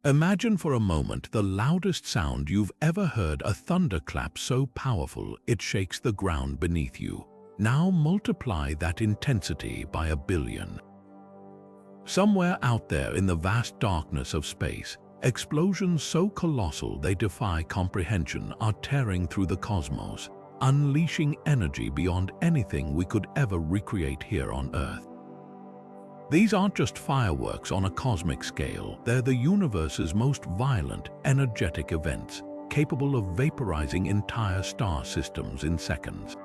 Imagine for a moment the loudest sound you've ever heard, a thunderclap so powerful it shakes the ground beneath you. Now multiply that intensity by 1 billion. Somewhere out there in the vast darkness of space, explosions so colossal they defy comprehension are tearing through the cosmos, unleashing energy beyond anything we could ever recreate here on Earth. These aren't just fireworks on a cosmic scale, they're the universe's most violent, energetic events, capable of vaporizing entire star systems in seconds.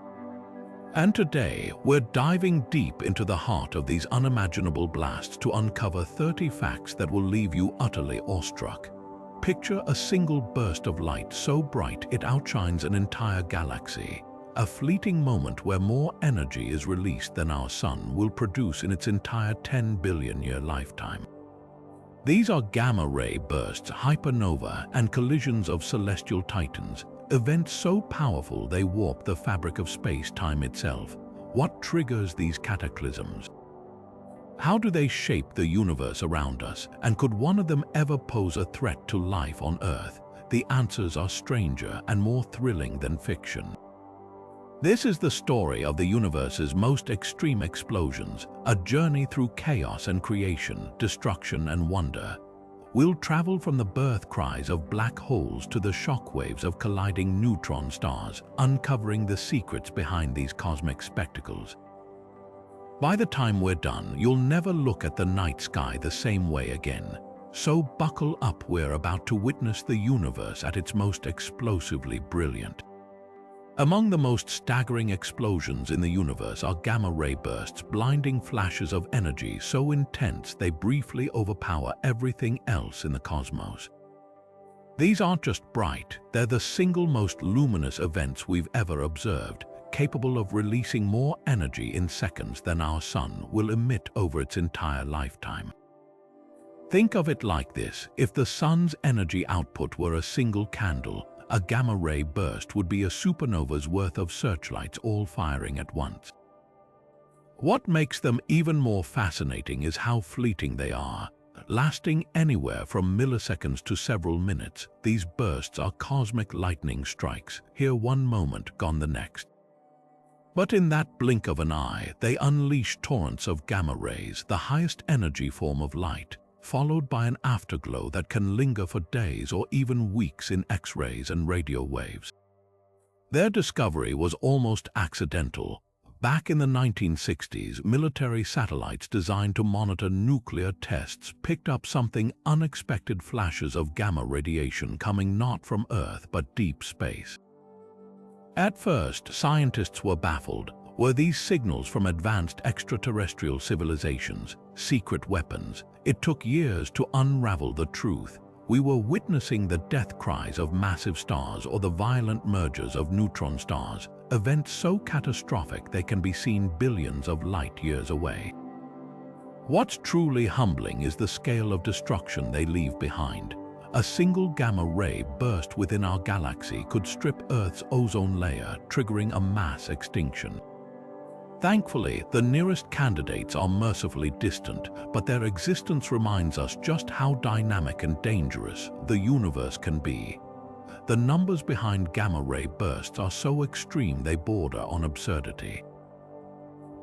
And today, we're diving deep into the heart of these unimaginable blasts to uncover 30 facts that will leave you utterly awestruck. Picture a single burst of light so bright it outshines an entire galaxy. A fleeting moment where more energy is released than our Sun will produce in its entire 10 billion-year lifetime. These are gamma-ray bursts, hypernovae, and collisions of celestial titans, events so powerful they warp the fabric of space-time itself. What triggers these cataclysms? How do they shape the universe around us, and could one of them ever pose a threat to life on Earth? The answers are stranger and more thrilling than fiction. This is the story of the universe's most extreme explosions, a journey through chaos and creation, destruction and wonder. We'll travel from the birth cries of black holes to the shockwaves of colliding neutron stars, uncovering the secrets behind these cosmic spectacles. By the time we're done, you'll never look at the night sky the same way again. So buckle up, we're about to witness the universe at its most explosively brilliant. Among the most staggering explosions in the universe are gamma-ray bursts, blinding flashes of energy so intense they briefly overpower everything else in the cosmos. These aren't just bright, they're the single most luminous events we've ever observed, capable of releasing more energy in seconds than our Sun will emit over its entire lifetime. Think of it like this: if the Sun's energy output were a single candle, a gamma-ray burst would be a supernova's worth of searchlights all firing at once. What makes them even more fascinating is how fleeting they are. Lasting anywhere from milliseconds to several minutes, these bursts are cosmic lightning strikes, here one moment, gone the next. But in that blink of an eye, they unleash torrents of gamma rays, the highest energy form of light, followed by an afterglow that can linger for days or even weeks in X-rays and radio waves. Their discovery was almost accidental. Back in the 1960s, military satellites designed to monitor nuclear tests picked up something unexpected: flashes of gamma radiation coming not from Earth but deep space. At first, scientists were baffled. Were these signals from advanced extraterrestrial civilizations, secret weapons? It took years to unravel the truth. We were witnessing the death cries of massive stars or the violent mergers of neutron stars, events so catastrophic they can be seen billions of light years away. What's truly humbling is the scale of destruction they leave behind. A single gamma-ray burst within our galaxy could strip Earth's ozone layer, triggering a mass extinction. Thankfully, the nearest candidates are mercifully distant, but their existence reminds us just how dynamic and dangerous the universe can be. The numbers behind gamma-ray bursts are so extreme they border on absurdity.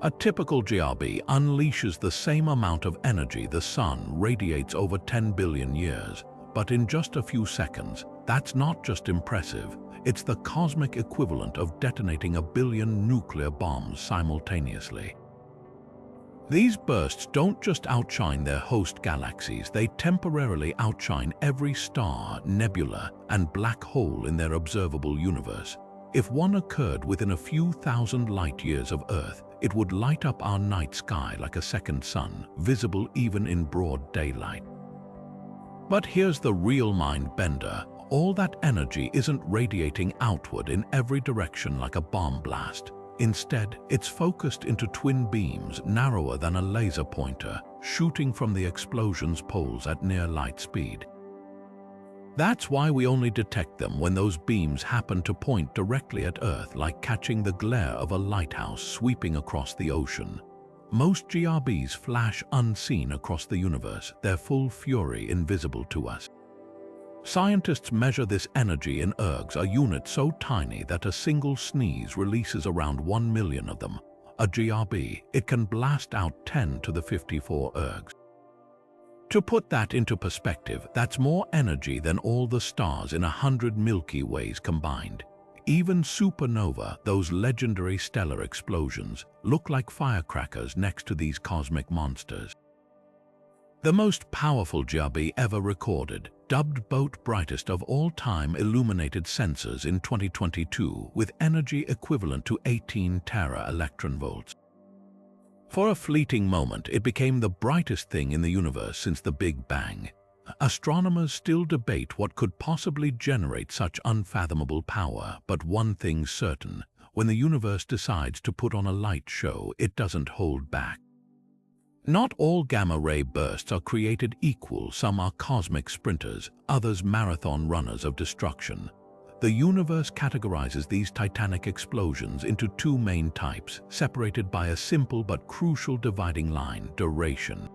A typical GRB unleashes the same amount of energy the Sun radiates over 10 billion years, but in just a few seconds. That's not just impressive, it's the cosmic equivalent of detonating 1 billion nuclear bombs simultaneously. These bursts don't just outshine their host galaxies, they temporarily outshine every star, nebula, and black hole in their observable universe. If one occurred within a few thousand light-years of Earth, it would light up our night sky like a second sun, visible even in broad daylight. But here's the real mind-bender. All that energy isn't radiating outward in every direction like a bomb blast. Instead, it's focused into twin beams narrower than a laser pointer, shooting from the explosion's poles at near light speed. That's why we only detect them when those beams happen to point directly at Earth, like catching the glare of a lighthouse sweeping across the ocean. Most GRBs flash unseen across the universe, their full fury invisible to us. Scientists measure this energy in ergs, a unit so tiny that a single sneeze releases around 1 million of them. A GRB, it can blast out 10 to the 54 ergs. To put that into perspective, that's more energy than all the stars in 100 Milky Ways combined. Even supernova, those legendary stellar explosions, look like firecrackers next to these cosmic monsters. The most powerful GRB ever recorded, dubbed boat brightest of all time, illuminated sensors in 2022 with energy equivalent to 18 tera-electronvolts. For a fleeting moment, it became the brightest thing in the universe since the Big Bang. Astronomers still debate what could possibly generate such unfathomable power, but one thing's certain: when the universe decides to put on a light show, it doesn't hold back. Not all gamma-ray bursts are created equal. Some are cosmic sprinters, others marathon runners of destruction. The universe categorizes these titanic explosions into two main types, separated by a simple but crucial dividing line: duration.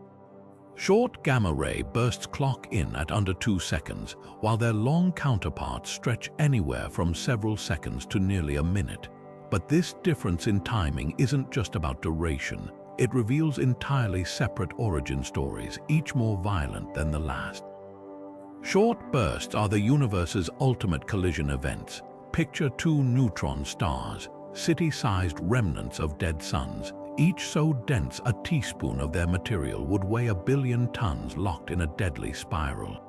Short gamma-ray bursts clock in at under 2 seconds, while their long counterparts stretch anywhere from several seconds to nearly a minute. But this difference in timing isn't just about duration. It reveals entirely separate origin stories, each more violent than the last. Short bursts are the universe's ultimate collision events. Picture two neutron stars, city-sized remnants of dead suns, each so dense a teaspoon of their material would weigh 1 billion tons, locked in a deadly spiral.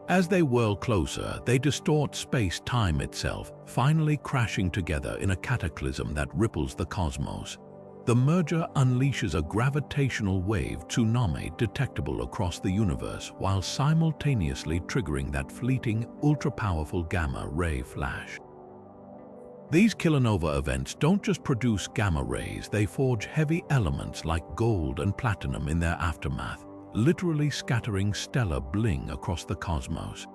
As they whirl closer, they distort space-time itself, finally crashing together in a cataclysm that ripples the cosmos. The merger unleashes a gravitational wave tsunami detectable across the universe while simultaneously triggering that fleeting, ultra-powerful gamma-ray flash. These kilonova events don't just produce gamma rays, they forge heavy elements like gold and platinum in their aftermath, literally scattering stellar bling across the cosmos.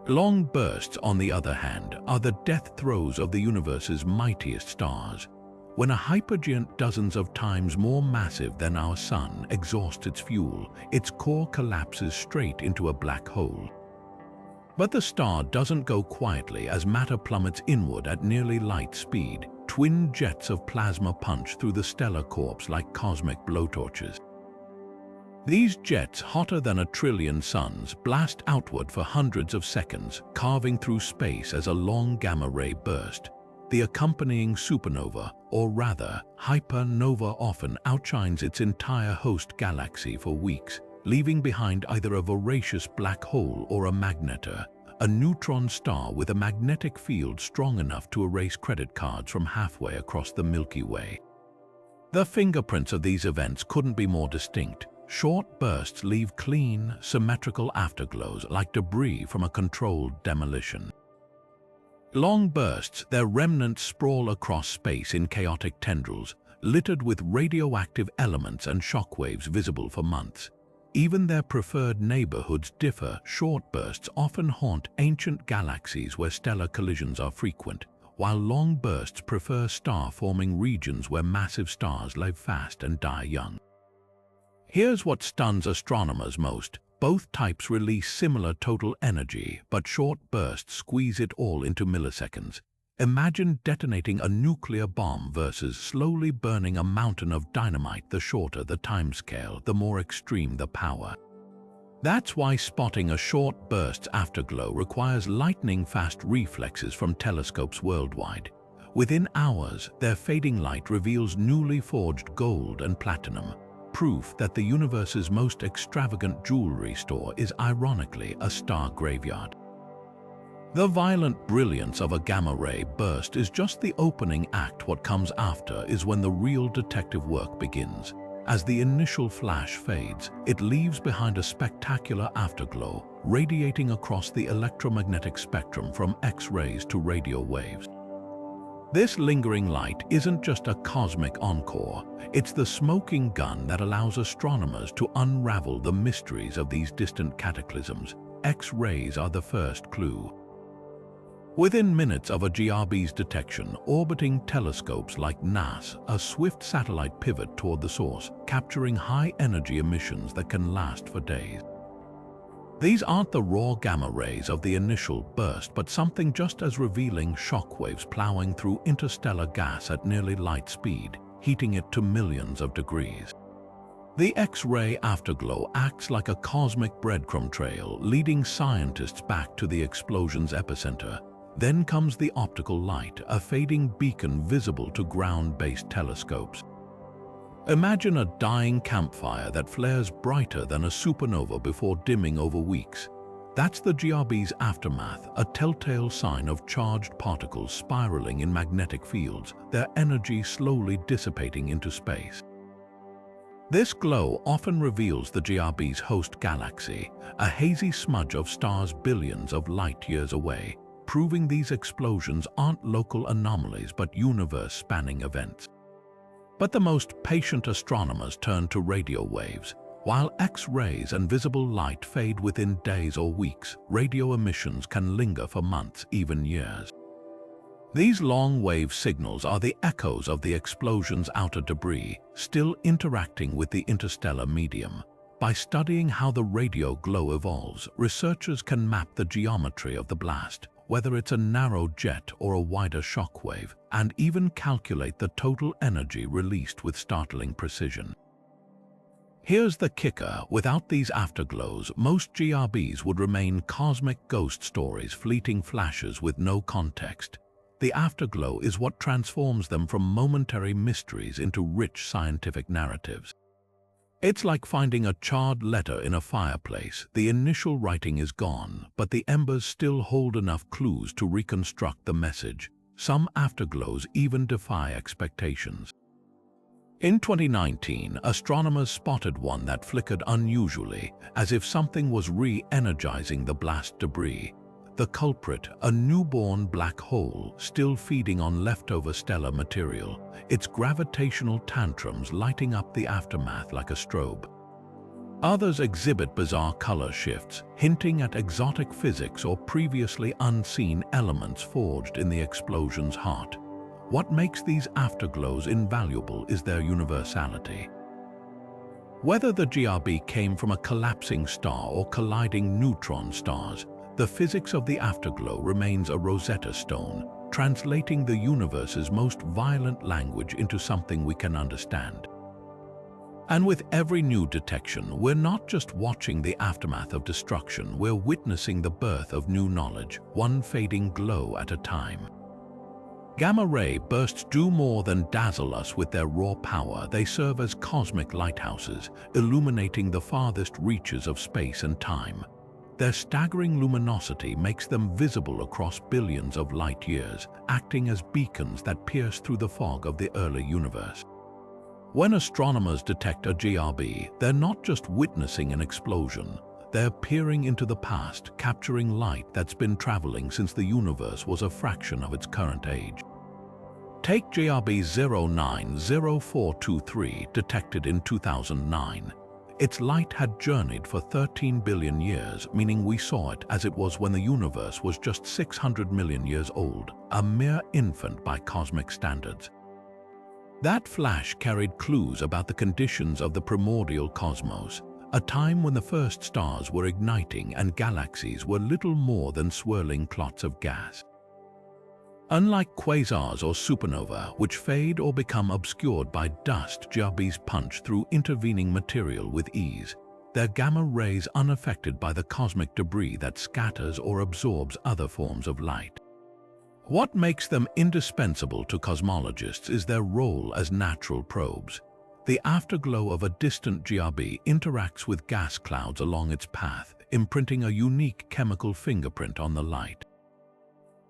Long bursts, on the other hand, are the death throes of the universe's mightiest stars. When a hypergiant dozens of times more massive than our Sun exhausts its fuel, its core collapses straight into a black hole. But the star doesn't go quietly as matter plummets inward at nearly light speed. Twin jets of plasma punch through the stellar corpse like cosmic blowtorches. These jets, hotter than 1 trillion suns, blast outward for hundreds of seconds, carving through space as a long gamma-ray burst. The accompanying supernova, or rather, hypernova, often outshines its entire host galaxy for weeks, leaving behind either a voracious black hole or a magnetar, a neutron star with a magnetic field strong enough to erase credit cards from halfway across the Milky Way. The fingerprints of these events couldn't be more distinct. Short bursts leave clean, symmetrical afterglows like debris from a controlled demolition. Long bursts, their remnants sprawl across space in chaotic tendrils, littered with radioactive elements and shockwaves visible for months. Even their preferred neighborhoods differ. Short bursts often haunt ancient galaxies where stellar collisions are frequent, while long bursts prefer star-forming regions where massive stars live fast and die young. Here's what stuns astronomers most. Both types release similar total energy, but short bursts squeeze it all into milliseconds. Imagine detonating a nuclear bomb versus slowly burning a mountain of dynamite. The shorter the timescale, the more extreme the power. That's why spotting a short burst's afterglow requires lightning-fast reflexes from telescopes worldwide. Within hours, their fading light reveals newly forged gold and platinum, proof that the universe's most extravagant jewelry store is ironically a star graveyard. The violent brilliance of a gamma-ray burst is just the opening act. What comes after is when the real detective work begins. As the initial flash fades, it leaves behind a spectacular afterglow, radiating across the electromagnetic spectrum from X-rays to radio waves. This lingering light isn't just a cosmic encore, it's the smoking gun that allows astronomers to unravel the mysteries of these distant cataclysms. X-rays are the first clue. Within minutes of a GRB's detection, orbiting telescopes like NASA, a swift satellite pivot toward the source, capturing high-energy emissions that can last for days. These aren't the raw gamma rays of the initial burst, but something just as revealing: shockwaves plowing through interstellar gas at nearly light speed, heating it to millions of degrees. The X-ray afterglow acts like a cosmic breadcrumb trail, leading scientists back to the explosion's epicenter. Then comes the optical light, a fading beacon visible to ground-based telescopes. Imagine a dying campfire that flares brighter than a supernova before dimming over weeks. That's the GRB's aftermath, a telltale sign of charged particles spiraling in magnetic fields, their energy slowly dissipating into space. This glow often reveals the GRB's host galaxy, a hazy smudge of stars billions of light-years away, proving these explosions aren't local anomalies but universe-spanning events. But the most patient astronomers turn to radio waves. While X-rays and visible light fade within days or weeks, radio emissions can linger for months, even years. These long-wave signals are the echoes of the explosion's outer debris, still interacting with the interstellar medium. By studying how the radio glow evolves, researchers can map the geometry of the blast, whether it's a narrow jet or a wider shockwave, and even calculate the total energy released with startling precision. Here's the kicker: without these afterglows, most GRBs would remain cosmic ghost stories, fleeting flashes with no context. The afterglow is what transforms them from momentary mysteries into rich scientific narratives. It's like finding a charred letter in a fireplace. The initial writing is gone, but the embers still hold enough clues to reconstruct the message. Some afterglows even defy expectations. In 2019, astronomers spotted one that flickered unusually, as if something was re-energizing the blast debris. The culprit, a newborn black hole still feeding on leftover stellar material, its gravitational tantrums lighting up the aftermath like a strobe. Others exhibit bizarre color shifts, hinting at exotic physics or previously unseen elements forged in the explosion's heart. What makes these afterglows invaluable is their universality. Whether the GRB came from a collapsing star or colliding neutron stars, the physics of the afterglow remains a Rosetta Stone, translating the universe's most violent language into something we can understand. And with every new detection, we're not just watching the aftermath of destruction, we're witnessing the birth of new knowledge, one fading glow at a time. Gamma-ray bursts do more than dazzle us with their raw power. They serve as cosmic lighthouses, illuminating the farthest reaches of space and time. Their staggering luminosity makes them visible across billions of light-years, acting as beacons that pierce through the fog of the early universe. When astronomers detect a GRB, they're not just witnessing an explosion. They're peering into the past, capturing light that's been traveling since the universe was a fraction of its current age. Take GRB 090423, detected in 2009. Its light had journeyed for 13 billion years, meaning we saw it as it was when the universe was just 600 million years old, a mere infant by cosmic standards. That flash carried clues about the conditions of the primordial cosmos, a time when the first stars were igniting and galaxies were little more than swirling clots of gas. Unlike quasars or supernova, which fade or become obscured by dust, GRBs punch through intervening material with ease, their gamma rays unaffected by the cosmic debris that scatters or absorbs other forms of light. What makes them indispensable to cosmologists is their role as natural probes. The afterglow of a distant GRB interacts with gas clouds along its path, imprinting a unique chemical fingerprint on the light.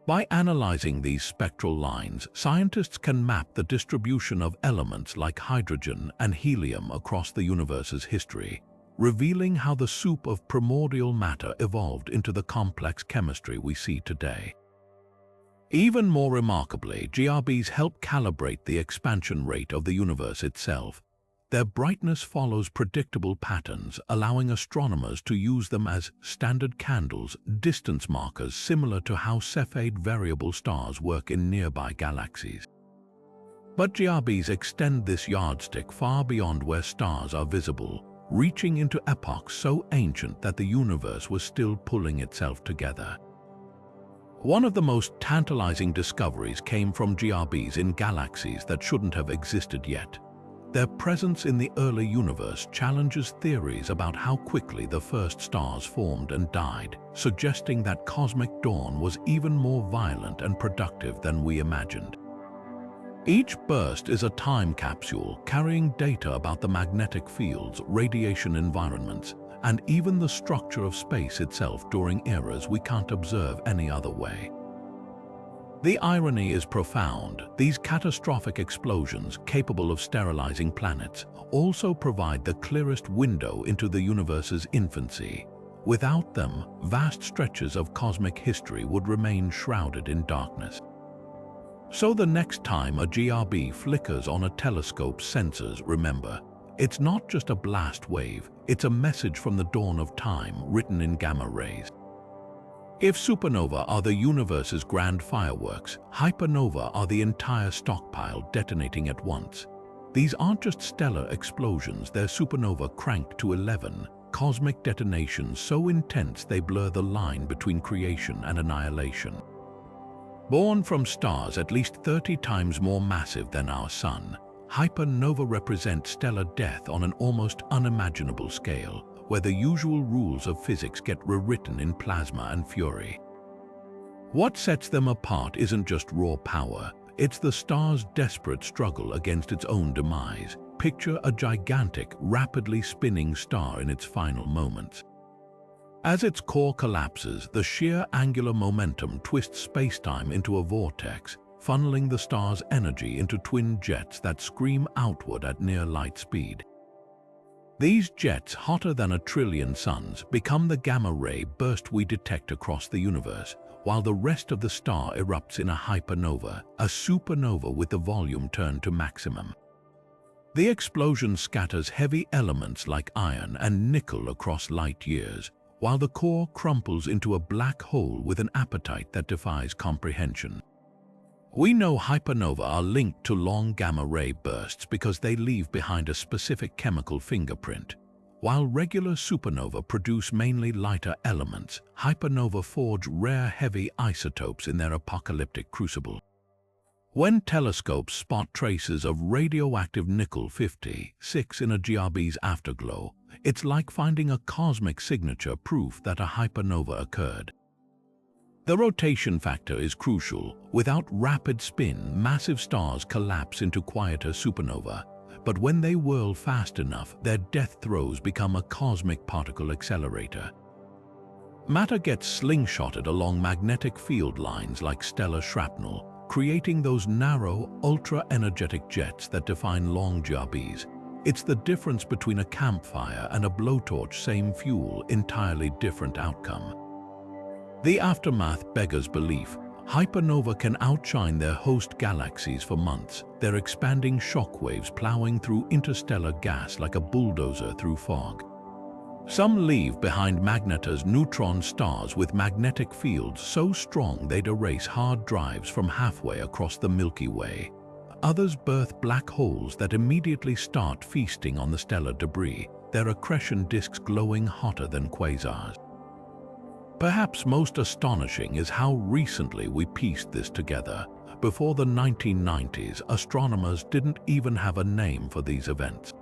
By analyzing these spectral lines, scientists can map the distribution of elements like hydrogen and helium across the universe's history, revealing how the soup of primordial matter evolved into the complex chemistry we see today. Even more remarkably, GRBs help calibrate the expansion rate of the universe itself. Their brightness follows predictable patterns, allowing astronomers to use them as standard candles, distance markers similar to how Cepheid variable stars work in nearby galaxies. But GRBs extend this yardstick far beyond where stars are visible. reaching into epochs so ancient that the universe was still pulling itself together. One of the most tantalizing discoveries came from GRBs in galaxies that shouldn't have existed yet. Their presence in the early universe challenges theories about how quickly the first stars formed and died, suggesting that cosmic dawn was even more violent and productive than we imagined. Each burst is a time capsule carrying data about the magnetic fields, radiation environments, and even the structure of space itself during eras we can't observe any other way. The irony is profound. These catastrophic explosions, capable of sterilizing planets, also provide the clearest window into the universe's infancy. Without them, vast stretches of cosmic history would remain shrouded in darkness. So the next time a GRB flickers on a telescope's sensors, remember, it's not just a blast wave, it's a message from the dawn of time written in gamma rays. If supernova are the universe's grand fireworks, hypernova are the entire stockpile detonating at once. These aren't just stellar explosions, they're supernova cranked to 11, cosmic detonations so intense they blur the line between creation and annihilation. Born from stars at least 30 times more massive than our Sun, hypernova represent stellar death on an almost unimaginable scale, where the usual rules of physics get rewritten in plasma and fury. What sets them apart isn't just raw power, it's the star's desperate struggle against its own demise. Picture a gigantic, rapidly spinning star in its final moments. As its core collapses, the sheer angular momentum twists spacetime into a vortex, funneling the star's energy into twin jets that scream outward at near light speed. These jets, hotter than a trillion suns, become the gamma-ray burst we detect across the universe, while the rest of the star erupts in a hypernova, a supernova with the volume turned to maximum. The explosion scatters heavy elements like iron and nickel across light years, while the core crumples into a black hole with an appetite that defies comprehension. We know hypernova are linked to long gamma-ray bursts because they leave behind a specific chemical fingerprint. While regular supernova produce mainly lighter elements, hypernova forge rare heavy isotopes in their apocalyptic crucible. When telescopes spot traces of radioactive nickel-56 in a GRB's afterglow, it's like finding a cosmic signature, proof that a hypernova occurred. The rotation factor is crucial. Without rapid spin, massive stars collapse into quieter supernova, but when they whirl fast enough, their death throes become a cosmic particle accelerator. Matter gets slingshotted along magnetic field lines like stellar shrapnel, creating those narrow, ultra-energetic jets that define long GRBs. It's the difference between a campfire and a blowtorch, same fuel, entirely different outcome. The aftermath beggars belief. Hypernova can outshine their host galaxies for months, their expanding shockwaves plowing through interstellar gas like a bulldozer through fog. Some leave behind magnetars, neutron stars with magnetic fields so strong they'd erase hard drives from halfway across the Milky Way. Others birth black holes that immediately start feasting on the stellar debris, their accretion disks glowing hotter than quasars. Perhaps most astonishing is how recently we pieced this together. Before the 1990s, astronomers didn't even have a name for these events.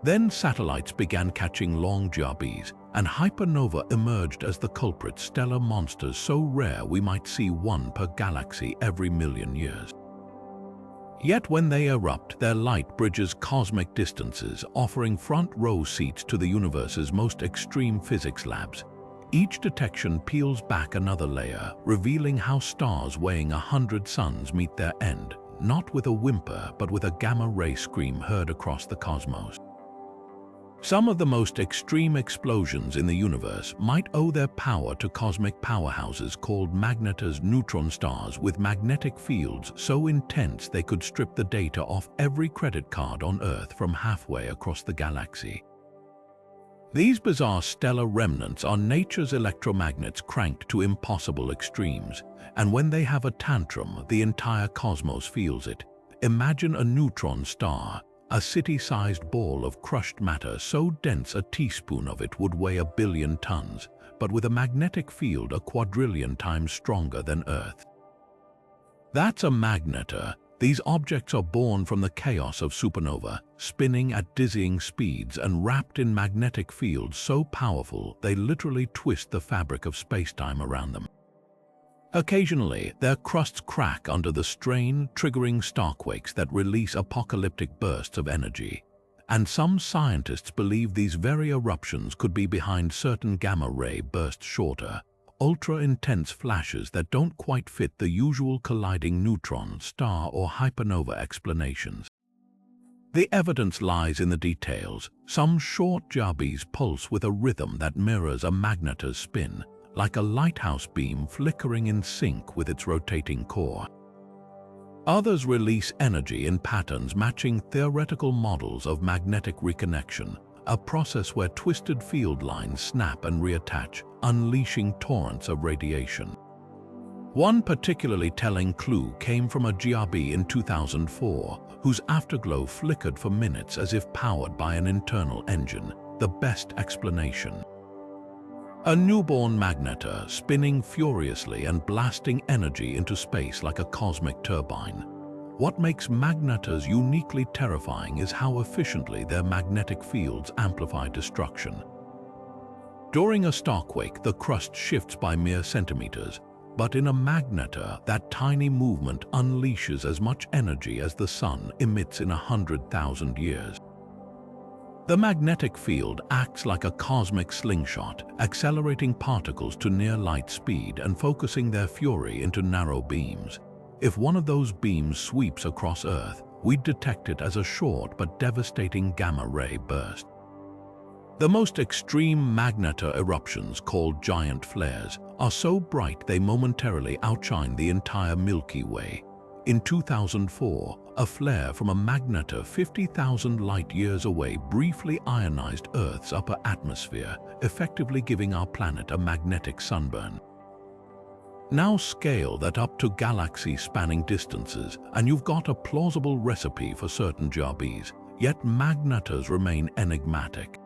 Then satellites began catching long GRBs, and hypernova emerged as the culprit, stellar monsters so rare we might see one per galaxy every million years. Yet when they erupt, their light bridges cosmic distances, offering front-row seats to the universe's most extreme physics labs. Each detection peels back another layer, revealing how stars weighing 100 suns meet their end, not with a whimper, but with a gamma-ray scream heard across the cosmos. Some of the most extreme explosions in the universe might owe their power to cosmic powerhouses called magnetars, neutron stars with magnetic fields so intense they could strip the data off every credit card on Earth from halfway across the galaxy. These bizarre stellar remnants are nature's electromagnets cranked to impossible extremes, and when they have a tantrum, the entire cosmos feels it. Imagine a neutron star, a city-sized ball of crushed matter so dense a teaspoon of it would weigh 1 billion tons, but with a magnetic field a quadrillion times stronger than Earth. That's a magnetar. These objects are born from the chaos of supernova, spinning at dizzying speeds and wrapped in magnetic fields so powerful they literally twist the fabric of spacetime around them. Occasionally, their crusts crack under the strain, triggering starquakes that release apocalyptic bursts of energy. And some scientists believe these very eruptions could be behind certain gamma-ray bursts, shorter, ultra-intense flashes that don't quite fit the usual colliding neutron, star, or hypernova explanations. The evidence lies in the details. Some short GRBs pulse with a rhythm that mirrors a magnetar's spin, like a lighthouse beam flickering in sync with its rotating core. Others release energy in patterns matching theoretical models of magnetic reconnection, a process where twisted field lines snap and reattach, unleashing torrents of radiation. One particularly telling clue came from a GRB in 2004, whose afterglow flickered for minutes as if powered by an internal engine, the best explanation. A newborn magnetar spinning furiously and blasting energy into space like a cosmic turbine. What makes magnetars uniquely terrifying is how efficiently their magnetic fields amplify destruction. During a starquake, the crust shifts by mere centimeters, but in a magnetar, that tiny movement unleashes as much energy as the sun emits in 100,000 years. The magnetic field acts like a cosmic slingshot, accelerating particles to near light speed and focusing their fury into narrow beams. If one of those beams sweeps across Earth, we'd detect it as a short but devastating gamma-ray burst. The most extreme magnetar eruptions, called giant flares, are so bright they momentarily outshine the entire Milky Way. In 2004, a flare from a magnetar 50,000 light-years away briefly ionized Earth's upper atmosphere, effectively giving our planet a magnetic sunburn. Now scale that up to galaxy-spanning distances, and you've got a plausible recipe for certain GRBs, yet magnetars remain enigmatic.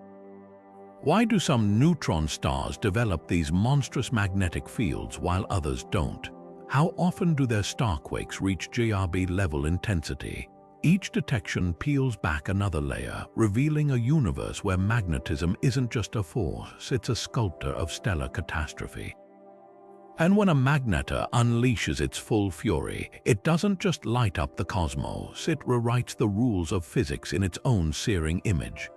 Why do some neutron stars develop these monstrous magnetic fields while others don't? How often do their starquakes reach GRB-level intensity? Each detection peels back another layer, revealing a universe where magnetism isn't just a force, it's a sculptor of stellar catastrophe. And when a magnetar unleashes its full fury, it doesn't just light up the cosmos, it rewrites the rules of physics in its own searing image.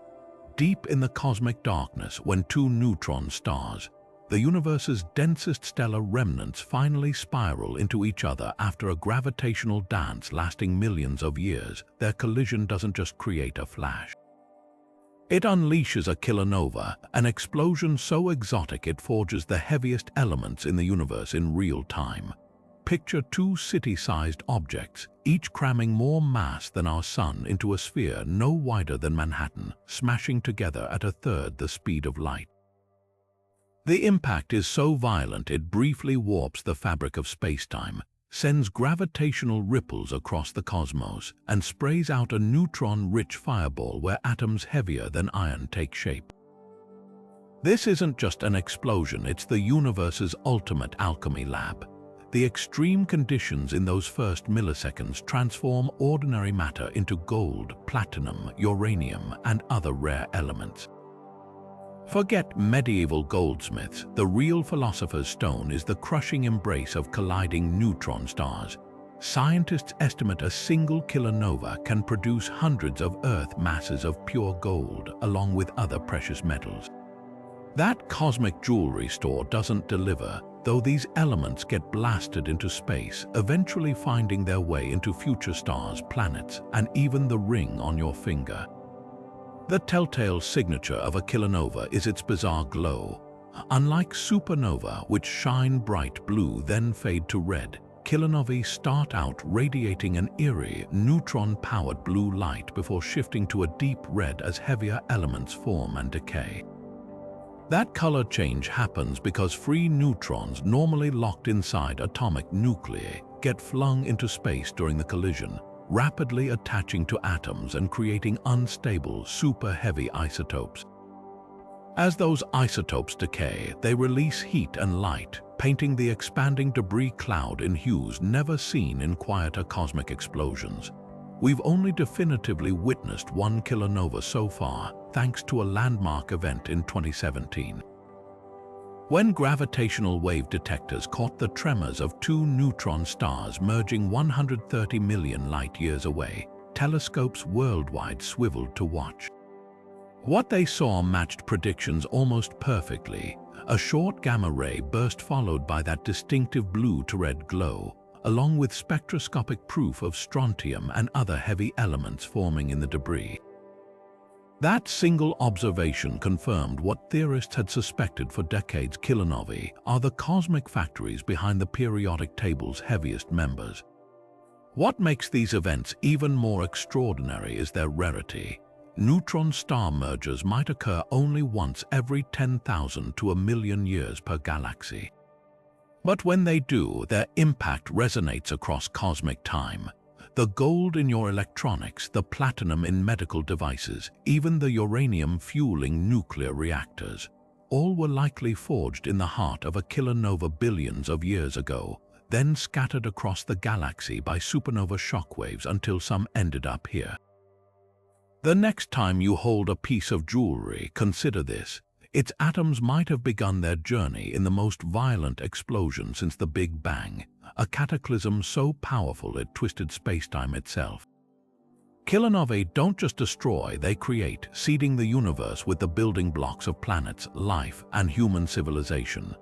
Deep in the cosmic darkness, when two neutron stars, the universe's densest stellar remnants, finally spiral into each other after a gravitational dance lasting millions of years, their collision doesn't just create a flash. It unleashes a kilonova, an explosion so exotic it forges the heaviest elements in the universe in real time. Picture two city-sized objects, each cramming more mass than our sun into a sphere no wider than Manhattan, smashing together at 1/3 the speed of light. The impact is so violent it briefly warps the fabric of spacetime, sends gravitational ripples across the cosmos, and sprays out a neutron-rich fireball where atoms heavier than iron take shape. This isn't just an explosion, it's the universe's ultimate alchemy lab. The extreme conditions in those first milliseconds transform ordinary matter into gold, platinum, uranium, and other rare elements. Forget medieval goldsmiths. The real philosopher's stone is the crushing embrace of colliding neutron stars. Scientists estimate a single kilonova can produce hundreds of Earth masses of pure gold, along with other precious metals. That cosmic jewelry store doesn't deliver, though these elements get blasted into space, eventually finding their way into future stars, planets, and even the ring on your finger. The telltale signature of a kilonova is its bizarre glow. Unlike supernova, which shine bright blue then fade to red, kilonovae start out radiating an eerie, neutron-powered blue light before shifting to a deep red as heavier elements form and decay. That color change happens because free neutrons, normally locked inside atomic nuclei, get flung into space during the collision, rapidly attaching to atoms and creating unstable, super-heavy isotopes. As those isotopes decay, they release heat and light, painting the expanding debris cloud in hues never seen in quieter cosmic explosions. We've only definitively witnessed one kilonova so far, thanks to a landmark event in 2017. When gravitational wave detectors caught the tremors of two neutron stars merging 130 million light-years away, telescopes worldwide swiveled to watch. What they saw matched predictions almost perfectly. A short gamma ray burst followed by that distinctive blue to red glow, along with spectroscopic proof of strontium and other heavy elements forming in the debris. That single observation confirmed what theorists had suspected for decades: kilonovae are the cosmic factories behind the periodic table's heaviest members. What makes these events even more extraordinary is their rarity. Neutron star mergers might occur only once every 10,000 to 1,000,000 years per galaxy. But when they do, their impact resonates across cosmic time. The gold in your electronics, the platinum in medical devices, even the uranium fueling nuclear reactors, all were likely forged in the heart of a kilonova billions of years ago, then scattered across the galaxy by supernova shockwaves until some ended up here. The next time you hold a piece of jewelry, consider this. Its atoms might have begun their journey in the most violent explosion since the Big Bang, a cataclysm so powerful it twisted spacetime itself. Kilonovae don't just destroy, they create, seeding the universe with the building blocks of planets, life, and human civilization.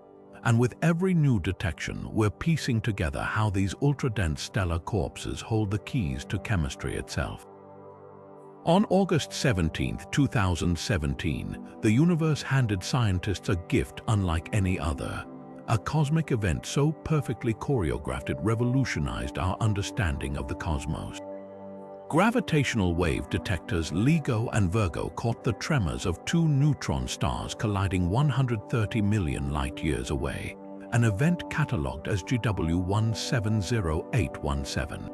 And with every new detection, we're piecing together how these ultra-dense stellar corpses hold the keys to chemistry itself. On August 17, 2017, the universe handed scientists a gift unlike any other. A cosmic event so perfectly choreographed it revolutionized our understanding of the cosmos. Gravitational wave detectors LIGO and Virgo caught the tremors of two neutron stars colliding 130 million light-years away, an event catalogued as GW170817.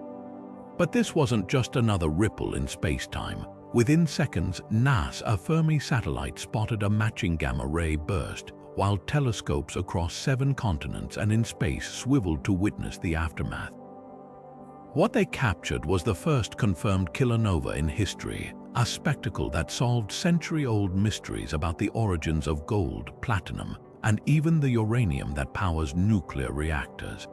But this wasn't just another ripple in space-time. Within seconds, NASA Fermi satellite spotted a matching gamma-ray burst, while telescopes across 7 continents and in space swiveled to witness the aftermath. What they captured was the first confirmed kilonova in history, a spectacle that solved century-old mysteries about the origins of gold, platinum, and even the uranium that powers nuclear reactors.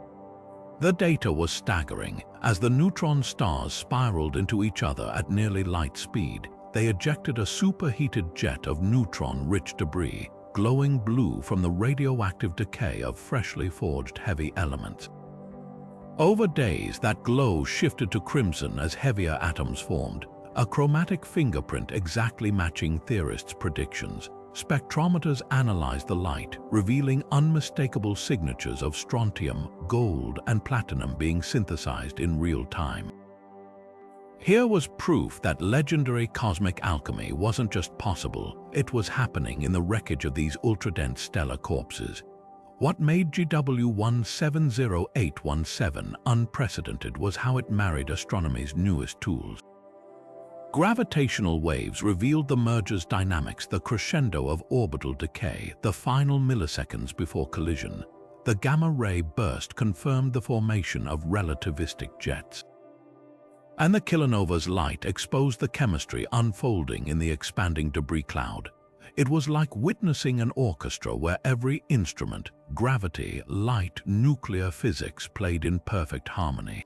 The data was staggering. As the neutron stars spiraled into each other at nearly light speed, they ejected a superheated jet of neutron-rich debris, glowing blue from the radioactive decay of freshly forged heavy elements. Over days, that glow shifted to crimson as heavier atoms formed, a chromatic fingerprint exactly matching theorists' predictions. Spectrometers analyzed the light, revealing unmistakable signatures of strontium, gold, and platinum being synthesized in real time. Here was proof that legendary cosmic alchemy wasn't just possible, it was happening in the wreckage of these ultra-dense stellar corpses. What made GW170817 unprecedented was how it married astronomy's newest tools. Gravitational waves revealed the merger's dynamics, the crescendo of orbital decay, the final milliseconds before collision. The gamma-ray burst confirmed the formation of relativistic jets. And the kilonova's light exposed the chemistry unfolding in the expanding debris cloud. It was like witnessing an orchestra where every instrument, gravity, light, nuclear physics played in perfect harmony.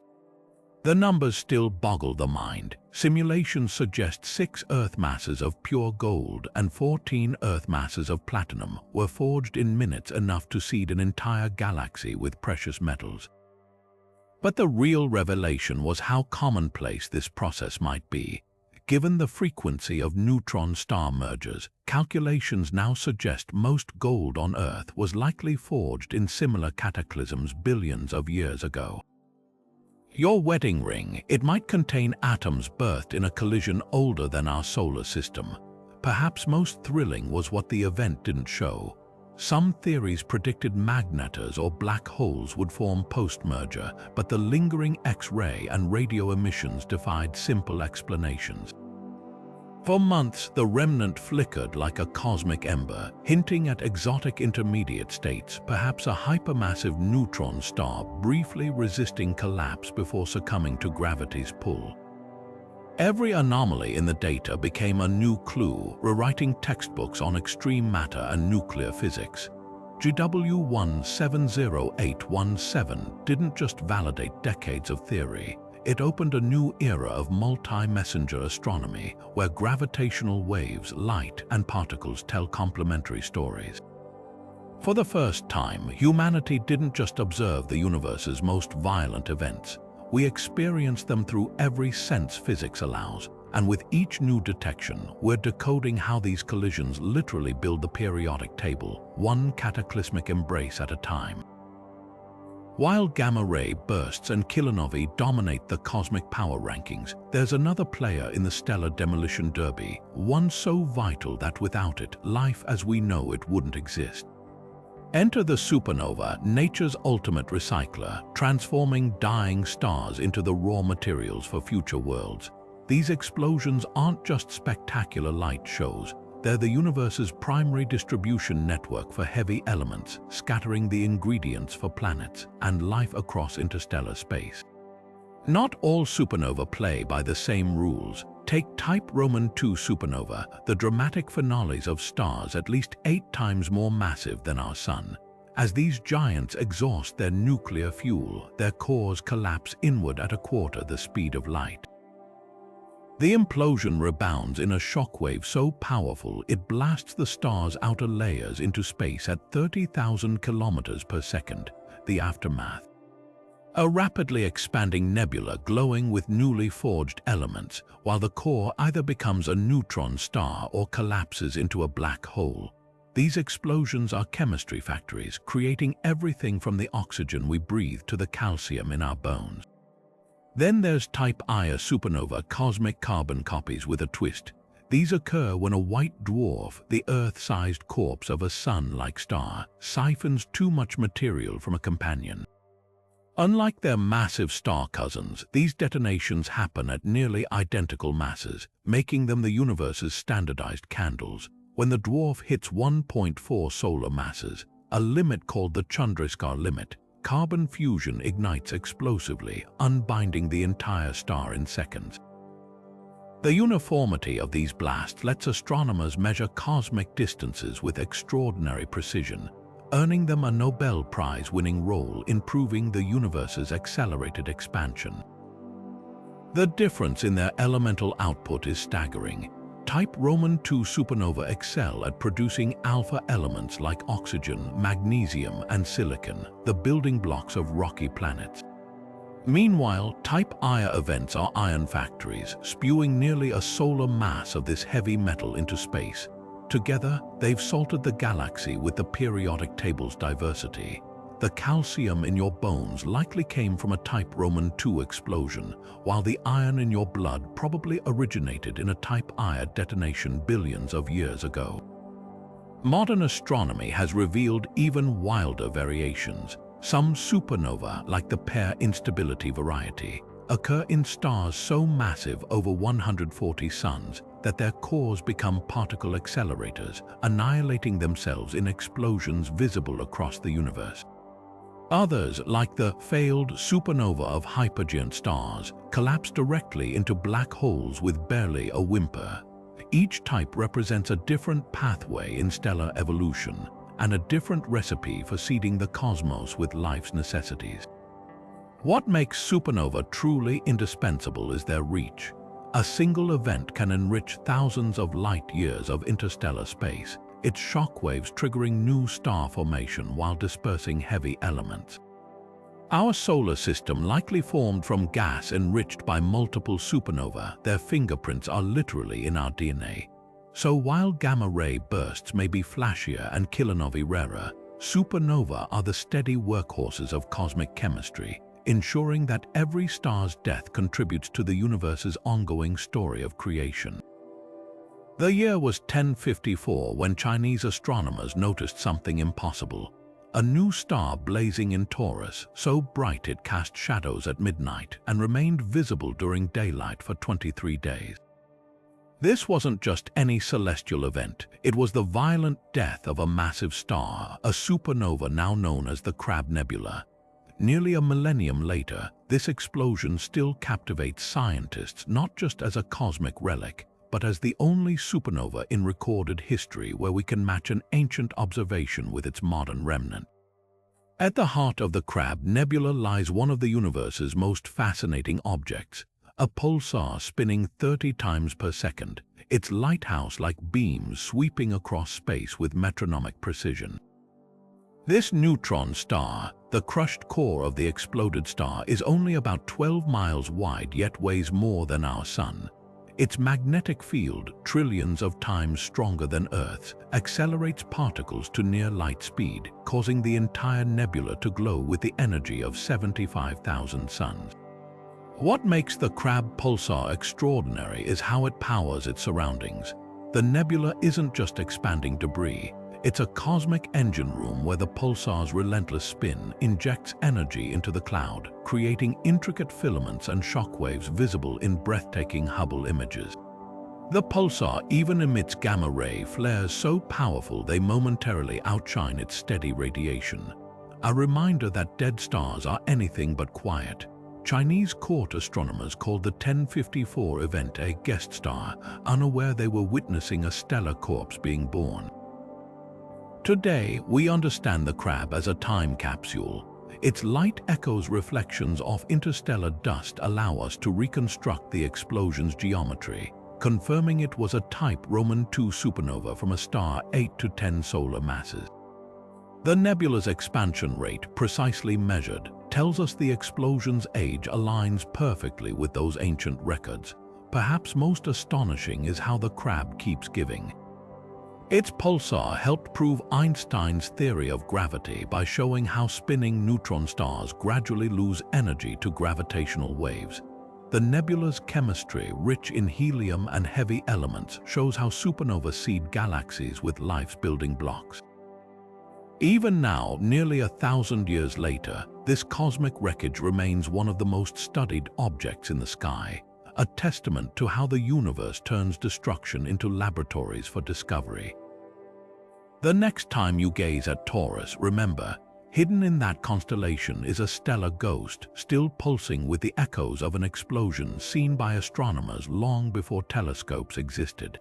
The numbers still boggle the mind. Simulations suggest 6 Earth masses of pure gold and 14 Earth masses of platinum were forged in minutes, enough to seed an entire galaxy with precious metals. But the real revelation was how commonplace this process might be. Given the frequency of neutron star mergers, calculations now suggest most gold on Earth was likely forged in similar cataclysms billions of years ago. Your wedding ring, it might contain atoms birthed in a collision older than our solar system. Perhaps most thrilling was what the event didn't show. Some theories predicted magnetars or black holes would form post-merger, but the lingering X-ray and radio emissions defied simple explanations. For months, the remnant flickered like a cosmic ember, hinting at exotic intermediate states, perhaps a hypermassive neutron star briefly resisting collapse before succumbing to gravity's pull. Every anomaly in the data became a new clue, rewriting textbooks on extreme matter and nuclear physics. GW170817 didn't just validate decades of theory. It opened a new era of multi-messenger astronomy, where gravitational waves, light, and particles tell complementary stories. For the first time, humanity didn't just observe the universe's most violent events. We experienced them through every sense physics allows, and with each new detection, we're decoding how these collisions literally build the periodic table, one cataclysmic embrace at a time. While gamma-ray bursts and kilonovae dominate the cosmic power rankings, there's another player in the stellar demolition derby, one so vital that without it, life as we know it wouldn't exist. Enter the supernova, nature's ultimate recycler, transforming dying stars into the raw materials for future worlds. These explosions aren't just spectacular light shows, they're the universe's primary distribution network for heavy elements, scattering the ingredients for planets and life across interstellar space. Not all supernovae play by the same rules. Take Type Roman II supernova, the dramatic finales of stars at least 8 times more massive than our Sun. As these giants exhaust their nuclear fuel, their cores collapse inward at a quarter the speed of light. The implosion rebounds in a shockwave so powerful it blasts the star's outer layers into space at 30,000 kilometers per second, the aftermath. A rapidly expanding nebula glowing with newly forged elements, while the core either becomes a neutron star or collapses into a black hole. These explosions are chemistry factories, creating everything from the oxygen we breathe to the calcium in our bones. Then there's Type Ia supernova, cosmic carbon copies with a twist. These occur when a white dwarf, the Earth-sized corpse of a Sun-like star, siphons too much material from a companion. Unlike their massive star cousins, these detonations happen at nearly identical masses, making them the universe's standardized candles. When the dwarf hits 1.4 solar masses, a limit called the Chandrasekhar limit, carbon fusion ignites explosively, unbinding the entire star in seconds. The uniformity of these blasts lets astronomers measure cosmic distances with extraordinary precision, earning them a Nobel Prize-winning role in proving the universe's accelerated expansion. The difference in their elemental output is staggering. Type Roman II supernova excel at producing alpha elements like oxygen, magnesium, and silicon, the building blocks of rocky planets. Meanwhile, Type Ia events are iron factories, spewing nearly a solar mass of this heavy metal into space. Together, they've salted the galaxy with the periodic table's diversity. The calcium in your bones likely came from a Type Roman II explosion, while the iron in your blood probably originated in a Type Ia detonation billions of years ago. Modern astronomy has revealed even wilder variations. Some supernova, like the pair-instability variety, occur in stars so massive over 140 suns that their cores become particle accelerators, annihilating themselves in explosions visible across the universe. Others, like the failed supernova of hypergiant stars, collapse directly into black holes with barely a whimper. Each type represents a different pathway in stellar evolution and a different recipe for seeding the cosmos with life's necessities. What makes supernova truly indispensable is their reach. A single event can enrich thousands of light-years of interstellar space, its shockwaves triggering new star formation while dispersing heavy elements. Our solar system likely formed from gas enriched by multiple supernova. Their fingerprints are literally in our DNA. So while gamma-ray bursts may be flashier and kilonovae rarer, supernova are the steady workhorses of cosmic chemistry, ensuring that every star's death contributes to the universe's ongoing story of creation. The year was 1054 when Chinese astronomers noticed something impossible. A new star blazing in Taurus, so bright it cast shadows at midnight and remained visible during daylight for 23 days. This wasn't just any celestial event, it was the violent death of a massive star, a supernova now known as the Crab Nebula. Nearly a millennium later, this explosion still captivates scientists not just as a cosmic relic, but as the only supernova in recorded history where we can match an ancient observation with its modern remnant. At the heart of the Crab Nebula lies one of the universe's most fascinating objects, a pulsar spinning 30 times per second, its lighthouse-like beams sweeping across space with metronomic precision. This neutron star, the crushed core of the exploded star, is only about 12 miles wide yet weighs more than our Sun. Its magnetic field, trillions of times stronger than Earth's, accelerates particles to near light speed, causing the entire nebula to glow with the energy of 75,000 suns. What makes the Crab pulsar extraordinary is how it powers its surroundings. The nebula isn't just expanding debris, it's a cosmic engine room where the pulsar's relentless spin injects energy into the cloud, creating intricate filaments and shockwaves visible in breathtaking Hubble images. The pulsar even emits gamma-ray flares so powerful they momentarily outshine its steady radiation. A reminder that dead stars are anything but quiet. Chinese court astronomers called the 1054 event a guest star, unaware they were witnessing a stellar corpse being born. Today, we understand the Crab as a time capsule. Its light echoes reflections off interstellar dust allow us to reconstruct the explosion's geometry, confirming it was a type Roman II supernova from a star 8 to 10 solar masses. The nebula's expansion rate, precisely measured, tells us the explosion's age aligns perfectly with those ancient records. Perhaps most astonishing is how the Crab keeps giving. Its pulsar helped prove Einstein's theory of gravity by showing how spinning neutron stars gradually lose energy to gravitational waves. The nebula's chemistry, rich in helium and heavy elements, shows how supernovas seed galaxies with life's building blocks. Even now, nearly 1,000 years later, this cosmic wreckage remains one of the most studied objects in the sky, a testament to how the universe turns destruction into laboratories for discovery. The next time you gaze at Taurus, remember, hidden in that constellation is a stellar ghost, still pulsing with the echoes of an explosion seen by astronomers long before telescopes existed.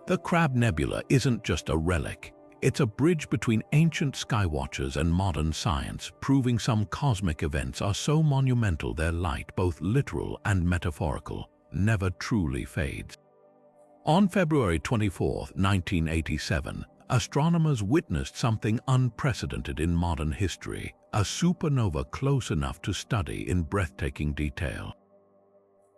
The Crab Nebula isn't just a relic, it's a bridge between ancient skywatchers and modern science, proving some cosmic events are so monumental their light, both literal and metaphorical, never truly fades. On February 24, 1987, astronomers witnessed something unprecedented in modern history, a supernova close enough to study in breathtaking detail.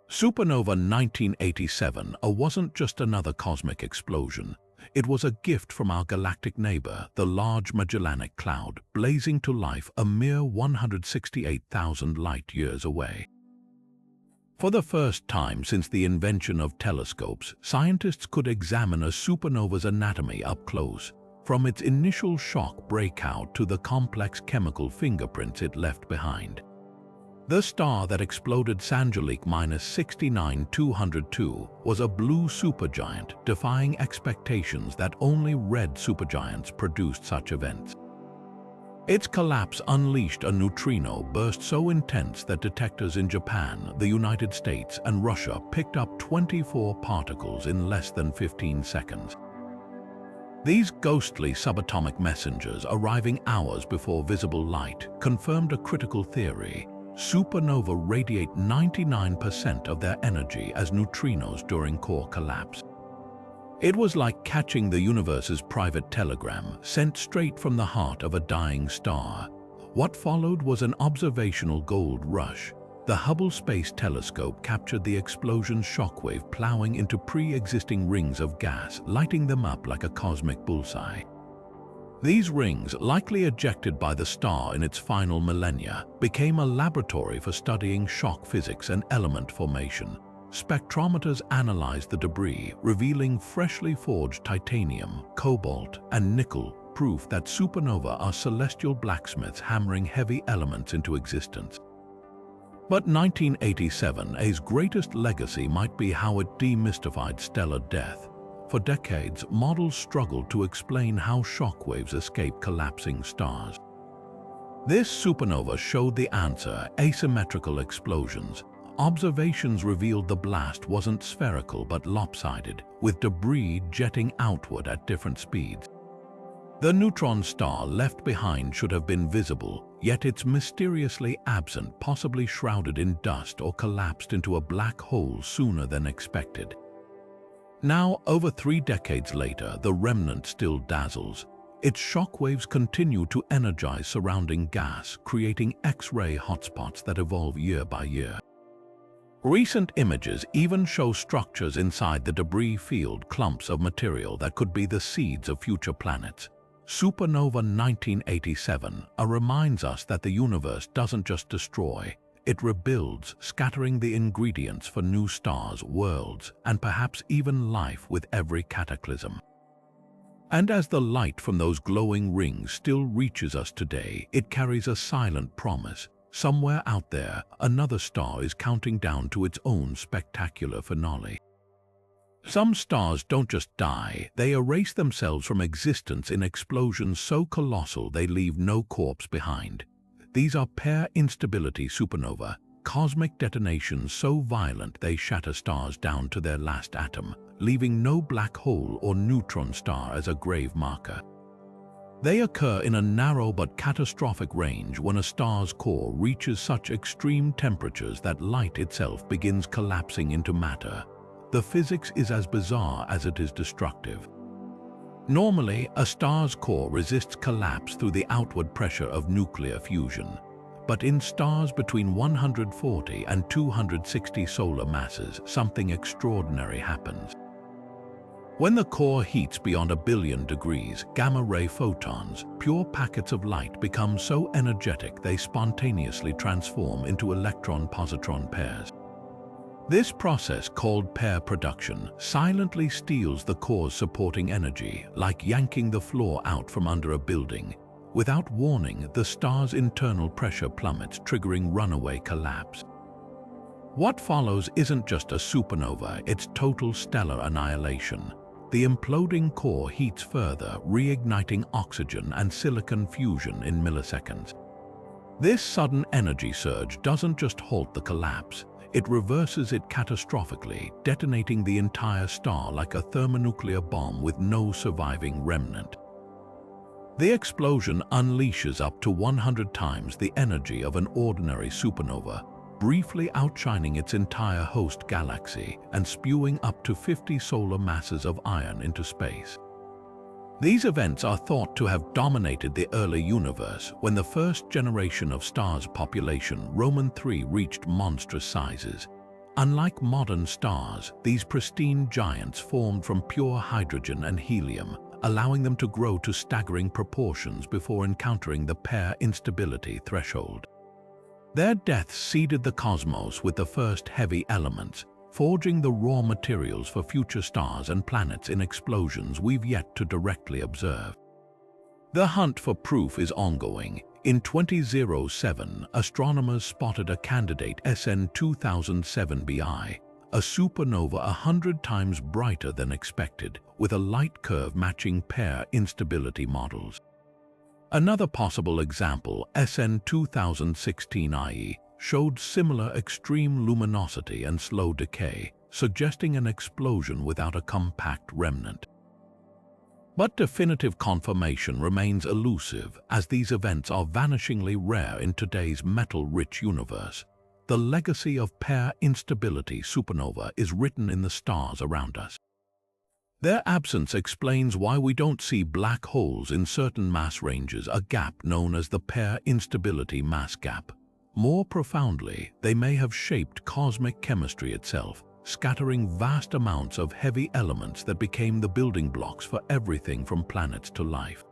Supernova 1987 wasn't just another cosmic explosion. It was a gift from our galactic neighbor, the Large Magellanic Cloud, blazing to life a mere 168,000 light-years away. For the first time since the invention of telescopes, scientists could examine a supernova's anatomy up close, from its initial shock breakout to the complex chemical fingerprints it left behind. The star that exploded Sangelik-69202 was a blue supergiant, defying expectations that only red supergiants produced such events. Its collapse unleashed a neutrino burst so intense that detectors in Japan, the United States, and Russia picked up 24 particles in less than 15 seconds. These ghostly subatomic messengers, arriving hours before visible light, confirmed a critical theory. Supernova radiate 99% of their energy as neutrinos during core collapse. It was like catching the universe's private telegram, sent straight from the heart of a dying star. What followed was an observational gold rush. The Hubble Space Telescope captured the explosion's shockwave plowing into pre-existing rings of gas, lighting them up like a cosmic bullseye. These rings, likely ejected by the star in its final millennia, became a laboratory for studying shock physics and element formation. Spectrometers analyzed the debris, revealing freshly forged titanium, cobalt, and nickel, proof that supernovae are celestial blacksmiths hammering heavy elements into existence. But 1987's greatest legacy might be how it demystified stellar death. For decades, models struggled to explain how shockwaves escape collapsing stars. This supernova showed the answer: asymmetrical explosions. Observations revealed the blast wasn't spherical but lopsided, with debris jetting outward at different speeds. The neutron star left behind should have been visible, yet it's mysteriously absent, possibly shrouded in dust or collapsed into a black hole sooner than expected. Now, over 3 decades later, the remnant still dazzles. Its shockwaves continue to energize surrounding gas, creating X-ray hotspots that evolve year by year. Recent images even show structures inside the debris field, clumps of material that could be the seeds of future planets. Supernova 1987 reminds us that the universe doesn't just destroy, it rebuilds, scattering the ingredients for new stars, worlds, and perhaps even life with every cataclysm. And as the light from those glowing rings still reaches us today, it carries a silent promise. Somewhere out there, another star is counting down to its own spectacular finale. Some stars don't just die, they erase themselves from existence in explosions so colossal they leave no corpse behind. These are pair-instability supernovae, cosmic detonations so violent they shatter stars down to their last atom, leaving no black hole or neutron star as a grave marker. They occur in a narrow but catastrophic range when a star's core reaches such extreme temperatures that light itself begins collapsing into matter. The physics is as bizarre as it is destructive. Normally, a star's core resists collapse through the outward pressure of nuclear fusion. But in stars between 140 and 260 solar masses, something extraordinary happens. When the core heats beyond 1 billion degrees, gamma-ray photons, pure packets of light, become so energetic they spontaneously transform into electron-positron pairs. This process, called pair production, silently steals the core's supporting energy, like yanking the floor out from under a building. Without warning, the star's internal pressure plummets, triggering runaway collapse. What follows isn't just a supernova, it's total stellar annihilation. The imploding core heats further, reigniting oxygen and silicon fusion in milliseconds. This sudden energy surge doesn't just halt the collapse, it reverses it catastrophically, detonating the entire star like a thermonuclear bomb with no surviving remnant. The explosion unleashes up to 100 times the energy of an ordinary supernova, briefly outshining its entire host galaxy and spewing up to 50 solar masses of iron into space. These events are thought to have dominated the early universe when the first generation of stars' population, Roman 3, reached monstrous sizes. Unlike modern stars, these pristine giants formed from pure hydrogen and helium, allowing them to grow to staggering proportions before encountering the pair-instability threshold. Their deaths seeded the cosmos with the first heavy elements, forging the raw materials for future stars and planets in explosions we've yet to directly observe. The hunt for proof is ongoing. In 2007, astronomers spotted a candidate, SN 2007b, a supernova 100 times brighter than expected, with a light curve matching pair-instability models. Another possible example, SN 2016 showed similar extreme luminosity and slow decay, suggesting an explosion without a compact remnant. But definitive confirmation remains elusive, as these events are vanishingly rare in today's metal-rich universe. The legacy of pair-instability supernova is written in the stars around us. Their absence explains why we don't see black holes in certain mass ranges, a gap known as the pair-instability mass gap. More profoundly, they may have shaped cosmic chemistry itself, scattering vast amounts of heavy elements that became the building blocks for everything from planets to life.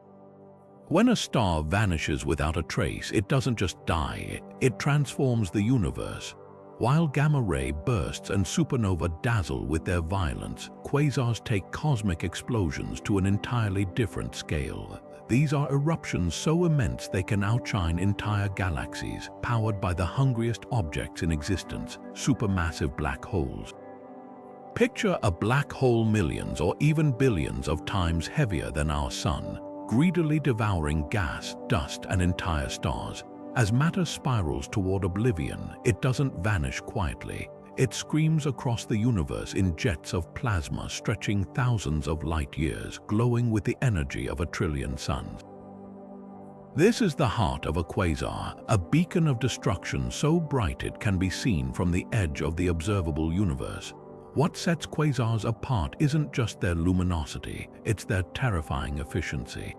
When a star vanishes without a trace, it doesn't just die, it transforms the universe. While gamma-ray bursts and supernova dazzle with their violence, quasars take cosmic explosions to an entirely different scale. These are eruptions so immense they can outshine entire galaxies, powered by the hungriest objects in existence, supermassive black holes. Picture a black hole millions or even billions of times heavier than our Sun, greedily devouring gas, dust, and entire stars. As matter spirals toward oblivion, it doesn't vanish quietly. It screams across the universe in jets of plasma stretching thousands of light years, glowing with the energy of 1 trillion suns. This is the heart of a quasar, a beacon of destruction so bright it can be seen from the edge of the observable universe. What sets quasars apart isn't just their luminosity, it's their terrifying efficiency.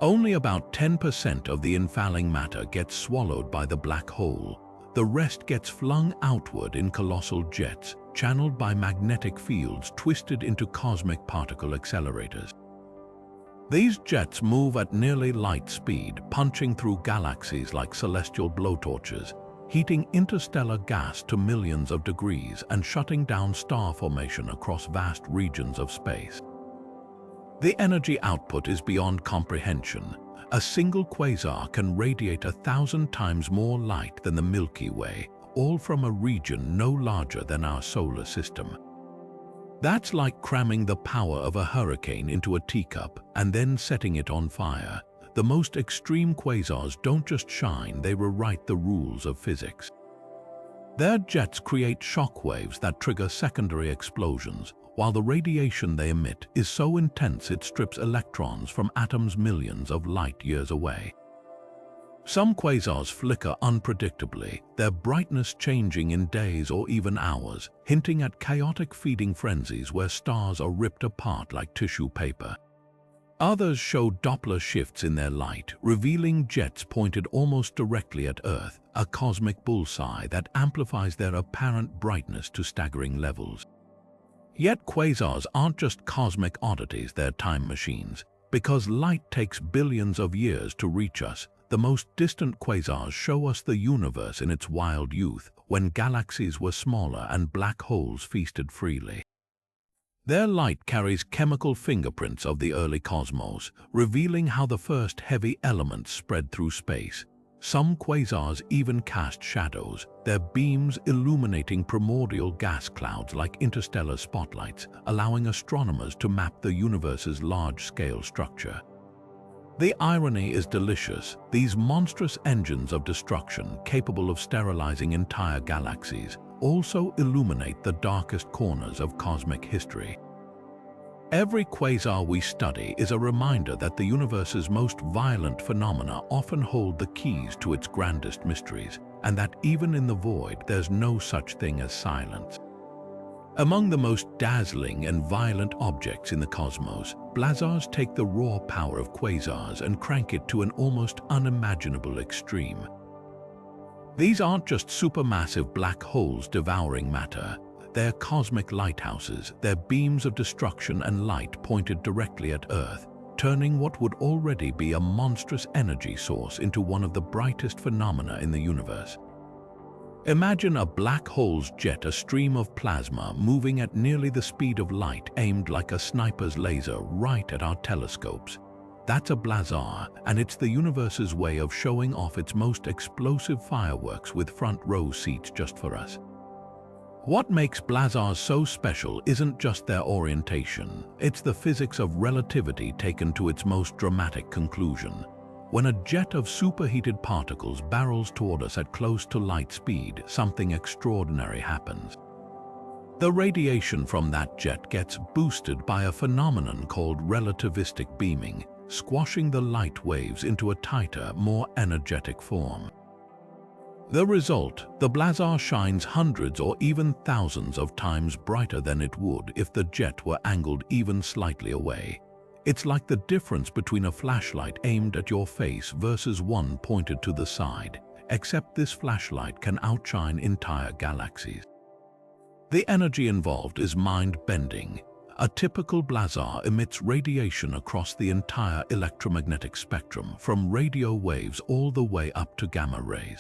Only about 10% of the infalling matter gets swallowed by the black hole. The rest gets flung outward in colossal jets, channeled by magnetic fields twisted into cosmic particle accelerators. These jets move at nearly light speed, punching through galaxies like celestial blowtorches, heating interstellar gas to millions of degrees and shutting down star formation across vast regions of space. The energy output is beyond comprehension. A single quasar can radiate 1,000 times more light than the Milky Way, all from a region no larger than our solar system. That's like cramming the power of a hurricane into a teacup and then setting it on fire. The most extreme quasars don't just shine, they rewrite the rules of physics. Their jets create shock waves that trigger secondary explosions, while the radiation they emit is so intense it strips electrons from atoms millions of light years away. Some quasars flicker unpredictably, their brightness changing in days or even hours, hinting at chaotic feeding frenzies where stars are ripped apart like tissue paper. Others show Doppler shifts in their light, revealing jets pointed almost directly at Earth, a cosmic bullseye that amplifies their apparent brightness to staggering levels. Yet quasars aren't just cosmic oddities, they're time machines. Because light takes billions of years to reach us, the most distant quasars show us the universe in its wild youth, when galaxies were smaller and black holes feasted freely. Their light carries chemical fingerprints of the early cosmos, revealing how the first heavy elements spread through space. Some quasars even cast shadows, their beams illuminating primordial gas clouds like interstellar spotlights, allowing astronomers to map the universe's large-scale structure. The irony is delicious. These monstrous engines of destruction, capable of sterilizing entire galaxies, also illuminate the darkest corners of cosmic history. Every quasar we study is a reminder that the universe's most violent phenomena often hold the keys to its grandest mysteries, and that even in the void there's no such thing as silence. Among the most dazzling and violent objects in the cosmos, blazars take the raw power of quasars and crank it to an almost unimaginable extreme. These aren't just supermassive black holes devouring matter. They're cosmic lighthouses, their beams of destruction and light pointed directly at Earth, turning what would already be a monstrous energy source into one of the brightest phenomena in the universe. Imagine a black hole's jet, a stream of plasma moving at nearly the speed of light, aimed like a sniper's laser right at our telescopes. That's a blazar, and it's the universe's way of showing off its most explosive fireworks with front row seats just for us. What makes blazars so special isn't just their orientation, it's the physics of relativity taken to its most dramatic conclusion. When a jet of superheated particles barrels toward us at close to light speed, something extraordinary happens. The radiation from that jet gets boosted by a phenomenon called relativistic beaming, squashing the light waves into a tighter, more energetic form. The result, the blazar shines hundreds or even thousands of times brighter than it would if the jet were angled even slightly away. It's like the difference between a flashlight aimed at your face versus one pointed to the side, except this flashlight can outshine entire galaxies. The energy involved is mind-bending. A typical blazar emits radiation across the entire electromagnetic spectrum, from radio waves all the way up to gamma rays.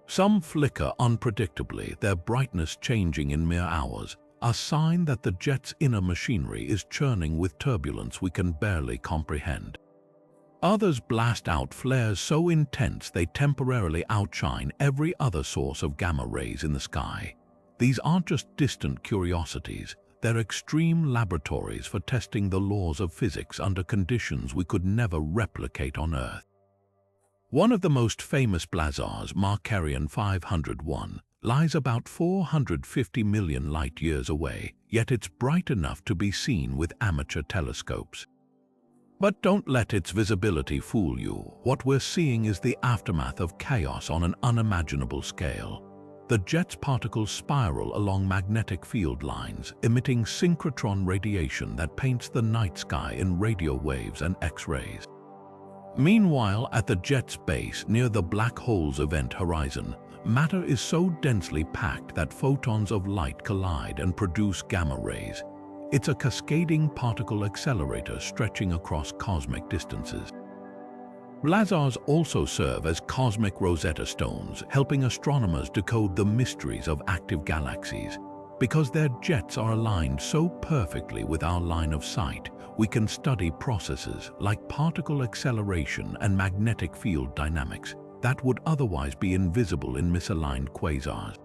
Some flicker unpredictably, their brightness changing in mere hours, a sign that the jet's inner machinery is churning with turbulence we can barely comprehend. Others blast out flares so intense they temporarily outshine every other source of gamma rays in the sky. These aren't just distant curiosities, they're extreme laboratories for testing the laws of physics under conditions we could never replicate on Earth. One of the most famous blazars, Markarian 501, lies about 450 million light-years away, yet it's bright enough to be seen with amateur telescopes. But don't let its visibility fool you. What we're seeing is the aftermath of chaos on an unimaginable scale. The jet's particles spiral along magnetic field lines, emitting synchrotron radiation that paints the night sky in radio waves and X-rays. Meanwhile, at the jet's base, near the black hole's event horizon, matter is so densely packed that photons of light collide and produce gamma rays. It's a cascading particle accelerator stretching across cosmic distances. Blazars also serve as cosmic Rosetta Stones, helping astronomers decode the mysteries of active galaxies. Because their jets are aligned so perfectly with our line of sight, we can study processes like particle acceleration and magnetic field dynamics that would otherwise be invisible in misaligned quasars.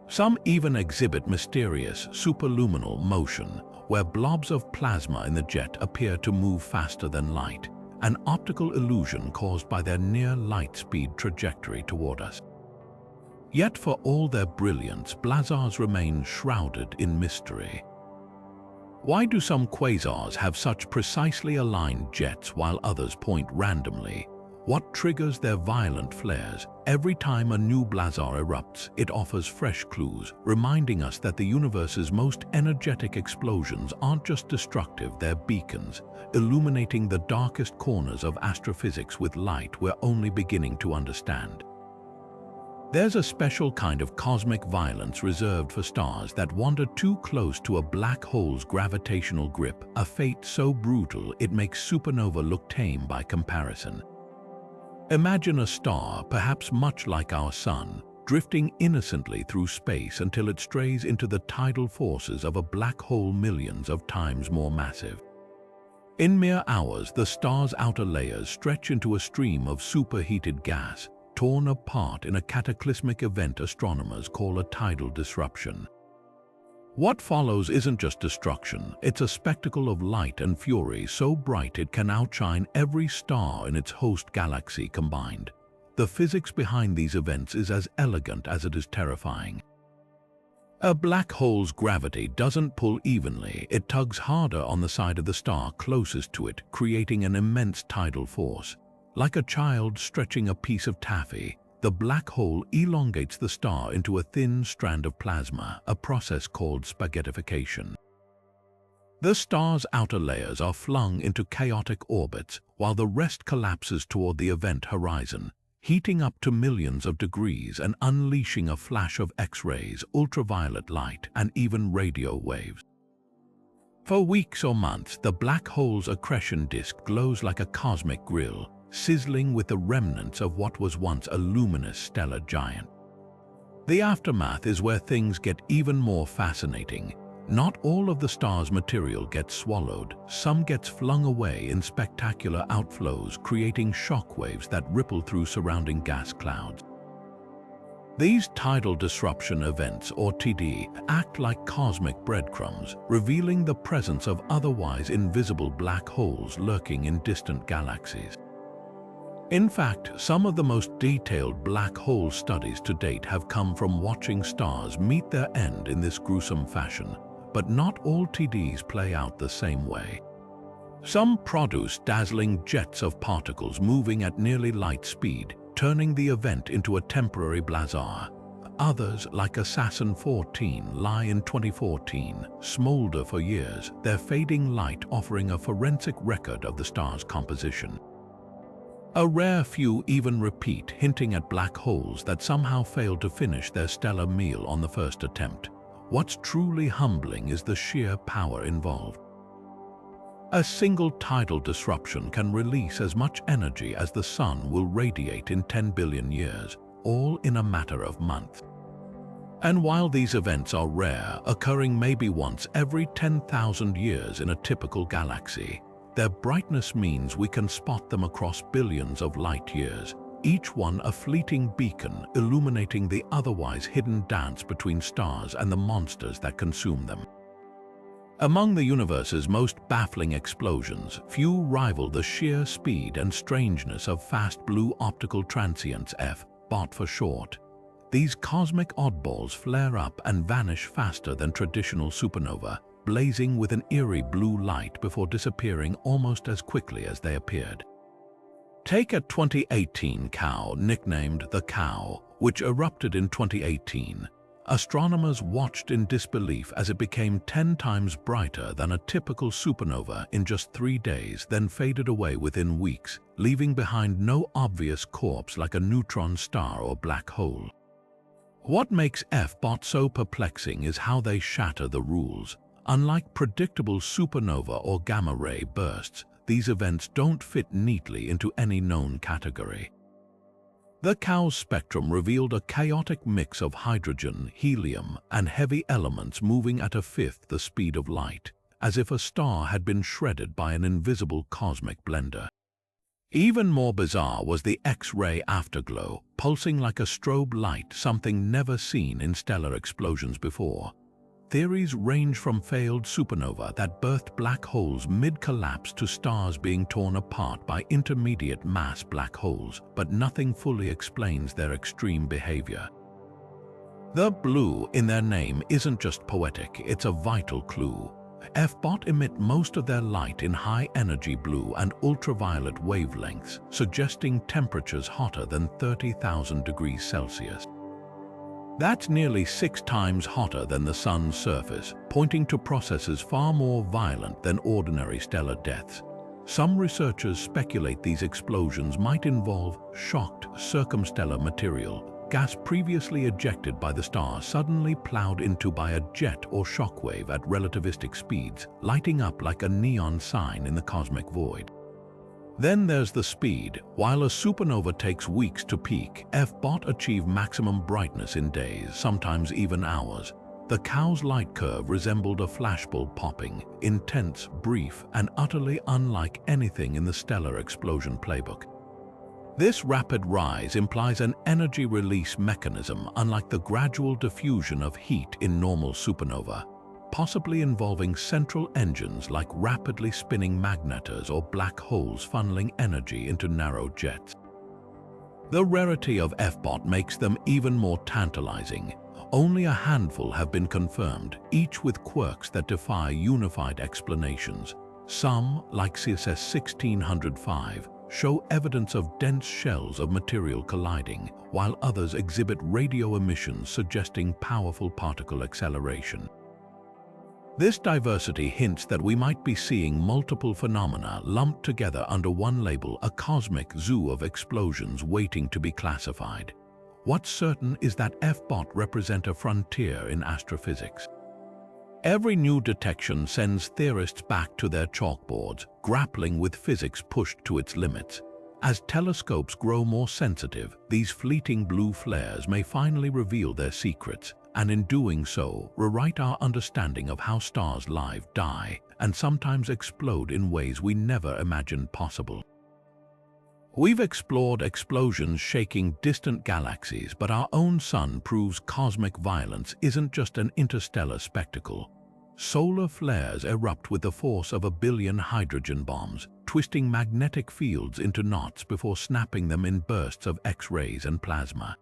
Some even exhibit mysterious superluminal motion, where blobs of plasma in the jet appear to move faster than light, an optical illusion caused by their near light-speed trajectory toward us. Yet for all their brilliance, blazars remain shrouded in mystery. Why do some quasars have such precisely aligned jets while others point randomly? What triggers their violent flares? Every time a new blazar erupts, it offers fresh clues, reminding us that the universe's most energetic explosions aren't just destructive, they're beacons, illuminating the darkest corners of astrophysics with light we're only beginning to understand. There's a special kind of cosmic violence reserved for stars that wander too close to a black hole's gravitational grip, a fate so brutal it makes supernova look tame by comparison. Imagine a star, perhaps much like our Sun, drifting innocently through space until it strays into the tidal forces of a black hole millions of times more massive. In mere hours, the star's outer layers stretch into a stream of superheated gas, torn apart in a cataclysmic event astronomers call a tidal disruption. What follows isn't just destruction, it's a spectacle of light and fury so bright it can outshine every star in its host galaxy combined. The physics behind these events is as elegant as it is terrifying. A black hole's gravity doesn't pull evenly, it tugs harder on the side of the star closest to it, creating an immense tidal force. Like a child stretching a piece of taffy, the black hole elongates the star into a thin strand of plasma, a process called spaghettification. The star's outer layers are flung into chaotic orbits, while the rest collapses toward the event horizon, heating up to millions of degrees and unleashing a flash of X-rays, ultraviolet light, and even radio waves. For weeks or months, the black hole's accretion disk glows like a cosmic grill, sizzling with the remnants of what was once a luminous stellar giant. The aftermath is where things get even more fascinating. Not all of the star's material gets swallowed, some gets flung away in spectacular outflows, creating shockwaves that ripple through surrounding gas clouds. These tidal disruption events, or TD, act like cosmic breadcrumbs, revealing the presence of otherwise invisible black holes lurking in distant galaxies. In fact, some of the most detailed black hole studies to date have come from watching stars meet their end in this gruesome fashion, but not all TDs play out the same way. Some produce dazzling jets of particles moving at nearly light speed, turning the event into a temporary blazar. Others, like Assassin 14, lie in 2014, smolder for years, their fading light offering a forensic record of the star's composition. A rare few even repeat, hinting at black holes that somehow failed to finish their stellar meal on the first attempt. What's truly humbling is the sheer power involved. A single tidal disruption can release as much energy as the Sun will radiate in 10 billion years, all in a matter of months. And while these events are rare, occurring maybe once every 10,000 years in a typical galaxy, their brightness means we can spot them across billions of light years, each one a fleeting beacon illuminating the otherwise hidden dance between stars and the monsters that consume them. Among the universe's most baffling explosions, few rival the sheer speed and strangeness of fast blue optical transients, FBOT for short. These cosmic oddballs flare up and vanish faster than traditional supernova, blazing with an eerie blue light before disappearing almost as quickly as they appeared. Take a 2018 cow nicknamed the Cow, which erupted in 2018. Astronomers watched in disbelief as it became 10 times brighter than a typical supernova in just 3 days, then faded away within weeks, leaving behind no obvious corpse like a neutron star or black hole. What makes FBOT so perplexing is how they shatter the rules. Unlike predictable supernova or gamma-ray bursts, these events don't fit neatly into any known category. The Cow's spectrum revealed a chaotic mix of hydrogen, helium, and heavy elements moving at a fifth the speed of light, as if a star had been shredded by an invisible cosmic blender. Even more bizarre was the X-ray afterglow, pulsing like a strobe light, something never seen in stellar explosions before. Theories range from failed supernova that birthed black holes mid-collapse to stars being torn apart by intermediate mass black holes, but nothing fully explains their extreme behavior. The blue in their name isn't just poetic, it's a vital clue. FBOT emit most of their light in high-energy blue and ultraviolet wavelengths, suggesting temperatures hotter than 30,000 degrees Celsius. That's nearly 6 times hotter than the Sun's surface, pointing to processes far more violent than ordinary stellar deaths. Some researchers speculate these explosions might involve shocked circumstellar material, gas previously ejected by the star suddenly plowed into by a jet or shockwave at relativistic speeds, lighting up like a neon sign in the cosmic void. Then there's the speed. While a supernova takes weeks to peak, FBOT achieve maximum brightness in days, sometimes even hours. The Cow's light curve resembled a flashbulb popping, intense, brief, and utterly unlike anything in the stellar explosion playbook. This rapid rise implies an energy release mechanism unlike the gradual diffusion of heat in normal supernova, possibly involving central engines like rapidly spinning magnetars or black holes funneling energy into narrow jets. The rarity of FBOT makes them even more tantalizing. Only a handful have been confirmed, each with quirks that defy unified explanations. Some, like CSS 1605, show evidence of dense shells of material colliding, while others exhibit radio emissions suggesting powerful particle acceleration. This diversity hints that we might be seeing multiple phenomena lumped together under one label, a cosmic zoo of explosions waiting to be classified. What's certain is that FBOT represent a frontier in astrophysics. Every new detection sends theorists back to their chalkboards, grappling with physics pushed to its limits. As telescopes grow more sensitive, these fleeting blue flares may finally reveal their secrets, and in doing so, rewrite our understanding of how stars live, die, and sometimes explode in ways we never imagined possible. We've explored explosions shaking distant galaxies, but our own sun proves cosmic violence isn't just an interstellar spectacle. Solar flares erupt with the force of 1 billion hydrogen bombs, twisting magnetic fields into knots before snapping them in bursts of X-rays and plasma.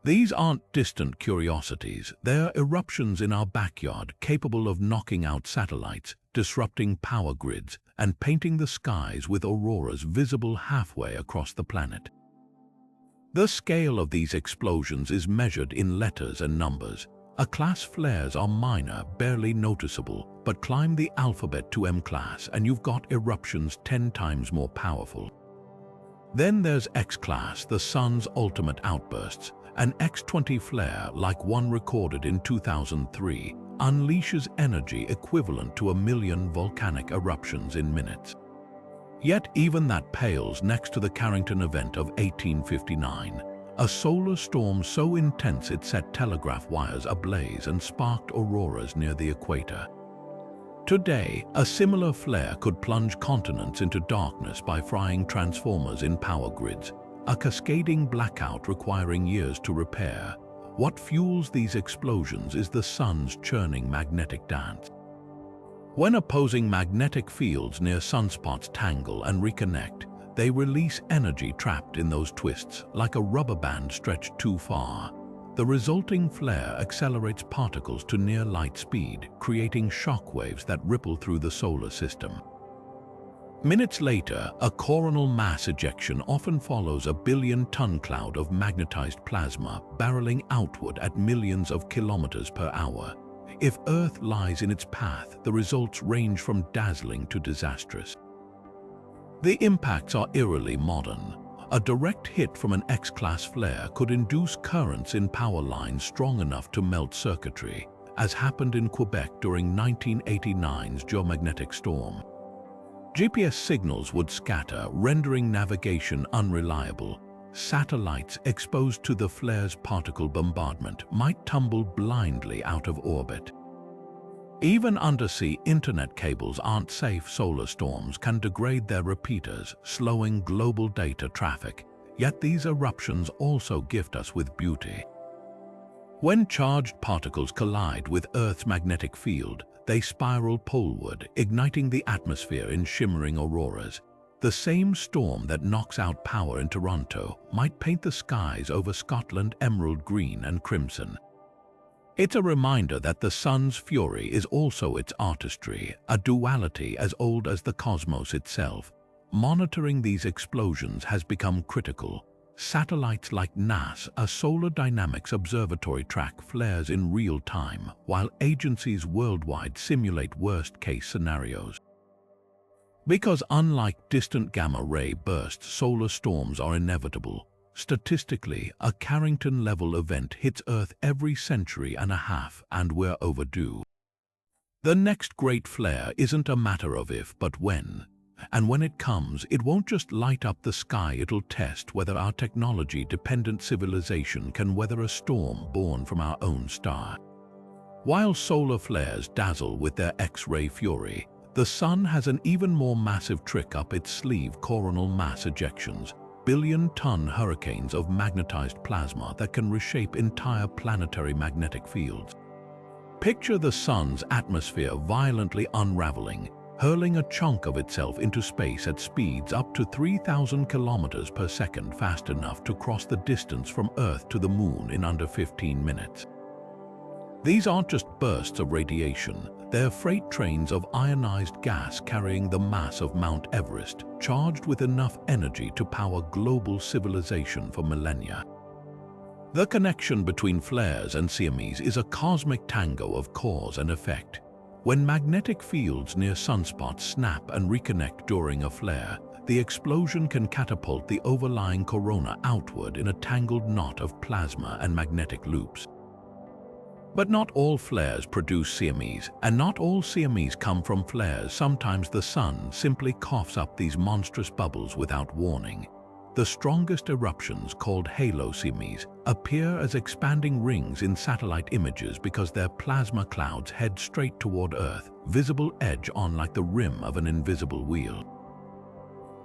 These aren't distant curiosities, they're eruptions in our backyard capable of knocking out satellites, disrupting power grids, and painting the skies with auroras visible halfway across the planet. The scale of these explosions is measured in letters and numbers. A-class flares are minor, barely noticeable, but climb the alphabet to M-class and you've got eruptions 10 times more powerful. Then there's X-class, the sun's ultimate outbursts. An X-20 flare, like one recorded in 2003, unleashes energy equivalent to 1 million volcanic eruptions in minutes. Yet even that pales next to the Carrington event of 1859, a solar storm so intense it set telegraph wires ablaze and sparked auroras near the equator. Today, a similar flare could plunge continents into darkness by frying transformers in power grids, a cascading blackout requiring years to repair. What fuels these explosions is the sun's churning magnetic dance. When opposing magnetic fields near sunspots tangle and reconnect, they release energy trapped in those twists, like a rubber band stretched too far. The resulting flare accelerates particles to near light speed, creating shock waves that ripple through the solar system. Minutes later, a coronal mass ejection often follows a billion-ton cloud of magnetized plasma barreling outward at millions of kilometers per hour. If Earth lies in its path, the results range from dazzling to disastrous. The impacts are eerily modern. A direct hit from an X-class flare could induce currents in power lines strong enough to melt circuitry, as happened in Quebec during 1989's geomagnetic storm. GPS signals would scatter, rendering navigation unreliable. Satellites exposed to the flare's particle bombardment might tumble blindly out of orbit. Even undersea internet cables aren't safe. Solar storms can degrade their repeaters, slowing global data traffic. Yet these eruptions also gift us with beauty. When charged particles collide with Earth's magnetic field, they spiral poleward, igniting the atmosphere in shimmering auroras. The same storm that knocks out power in Toronto might paint the skies over Scotland emerald green and crimson. It's a reminder that the sun's fury is also its artistry, a duality as old as the cosmos itself. Monitoring these explosions has become critical. Satellites like NASA's Solar Dynamics Observatory track flares in real time, while agencies worldwide simulate worst-case scenarios. Because unlike distant gamma-ray bursts, solar storms are inevitable. Statistically, a Carrington-level event hits Earth every century and a half, and we're overdue. The next great flare isn't a matter of if, but when. And when it comes, it won't just light up the sky, it'll test whether our technology-dependent civilization can weather a storm born from our own star. While solar flares dazzle with their X-ray fury, the sun has an even more massive trick up its sleeve: coronal mass ejections. Billion-ton hurricanes of magnetized plasma that can reshape entire planetary magnetic fields. Picture the sun's atmosphere violently unraveling, hurling a chunk of itself into space at speeds up to 3,000 kilometers per second, fast enough to cross the distance from Earth to the Moon in under 15 minutes. These aren't just bursts of radiation, they're freight trains of ionized gas carrying the mass of Mount Everest, charged with enough energy to power global civilization for millennia. The connection between flares and CMEs is a cosmic tango of cause and effect. When magnetic fields near sunspots snap and reconnect during a flare, the explosion can catapult the overlying corona outward in a tangled knot of plasma and magnetic loops. But not all flares produce CMEs, and not all CMEs come from flares. Sometimes the sun simply coughs up these monstrous bubbles without warning. The strongest eruptions, called halo CMEs, appear as expanding rings in satellite images because their plasma clouds head straight toward Earth, visible edge on like the rim of an invisible wheel.